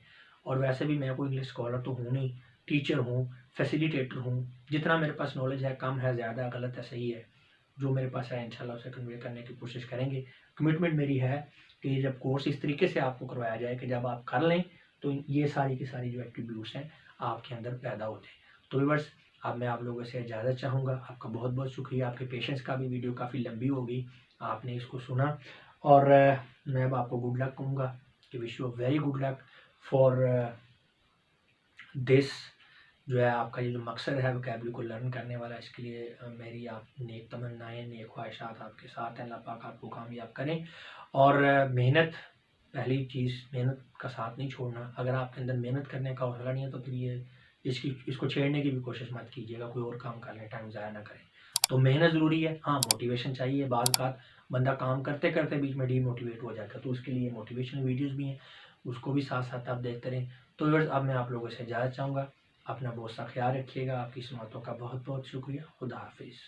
A: और वैसे भी मैं कोई इंग्लिश स्कॉलर तो हूँ नहीं, टीचर हूँ, फैसिलिटेटर हूँ, जितना मेरे पास नॉलेज है, कम है, ज़्यादा, गलत है, सही है, जो मेरे पास है इंशाल्लाह उसे कन्वे करने की कोशिश करेंगे। कमिटमेंट मेरी है कि जब कोर्स इस तरीके से आपको करवाया जाए कि जब आप कर लें तो ये सारी की सारी जो एट्रीब्यूट्स हैं आपके अंदर पैदा होते हैं। तो व्यूअर्स, अब मैं आप लोगों से इजाज़त चाहूँगा। आपका बहुत बहुत शुक्रिया, आपके पेशेंस का भी। वीडियो काफ़ी लंबी हो गई, आपने इसको सुना, और मैं अब आपको गुड लक कहूँगा कि wish you very good luck for this. जो है आपका ये जो मकसद है वोकैबुलरी को लर्न करने वाला, इसके लिए मेरी आप नेक तमन्नाएँ, नेक ख्वाहिशात आपके साथ हैं। अल्लाह पाक आपको कामयाब करें, और मेहनत, पहली चीज़ मेहनत का साथ नहीं छोड़ना। अगर आपके अंदर मेहनत करने का हौसला नहीं है तो फिर ये इसको छेड़ने की भी कोशिश मत कीजिएगा, कोई और काम कर लें, टाइम ज़ाया ना करें। तो मेहनत ज़रूरी है, हाँ मोटिवेशन चाहिए। बाज़ औक़ात बंदा काम करते करते बीच में डीमोटिवेट हो जाता है, तो उसके लिए मोटिवेशनल वीडियोज़ भी हैं, उसको भी साथ साथ आप देखते रहें। तो व्यूअर्स, अब मैं आप लोगों से इजाज़त चाहूँगा। अपना बहुत सा ख्याल रखिएगा। आपकी सुनवातों का बहुत बहुत शुक्रिया। खुदा हाफिज़।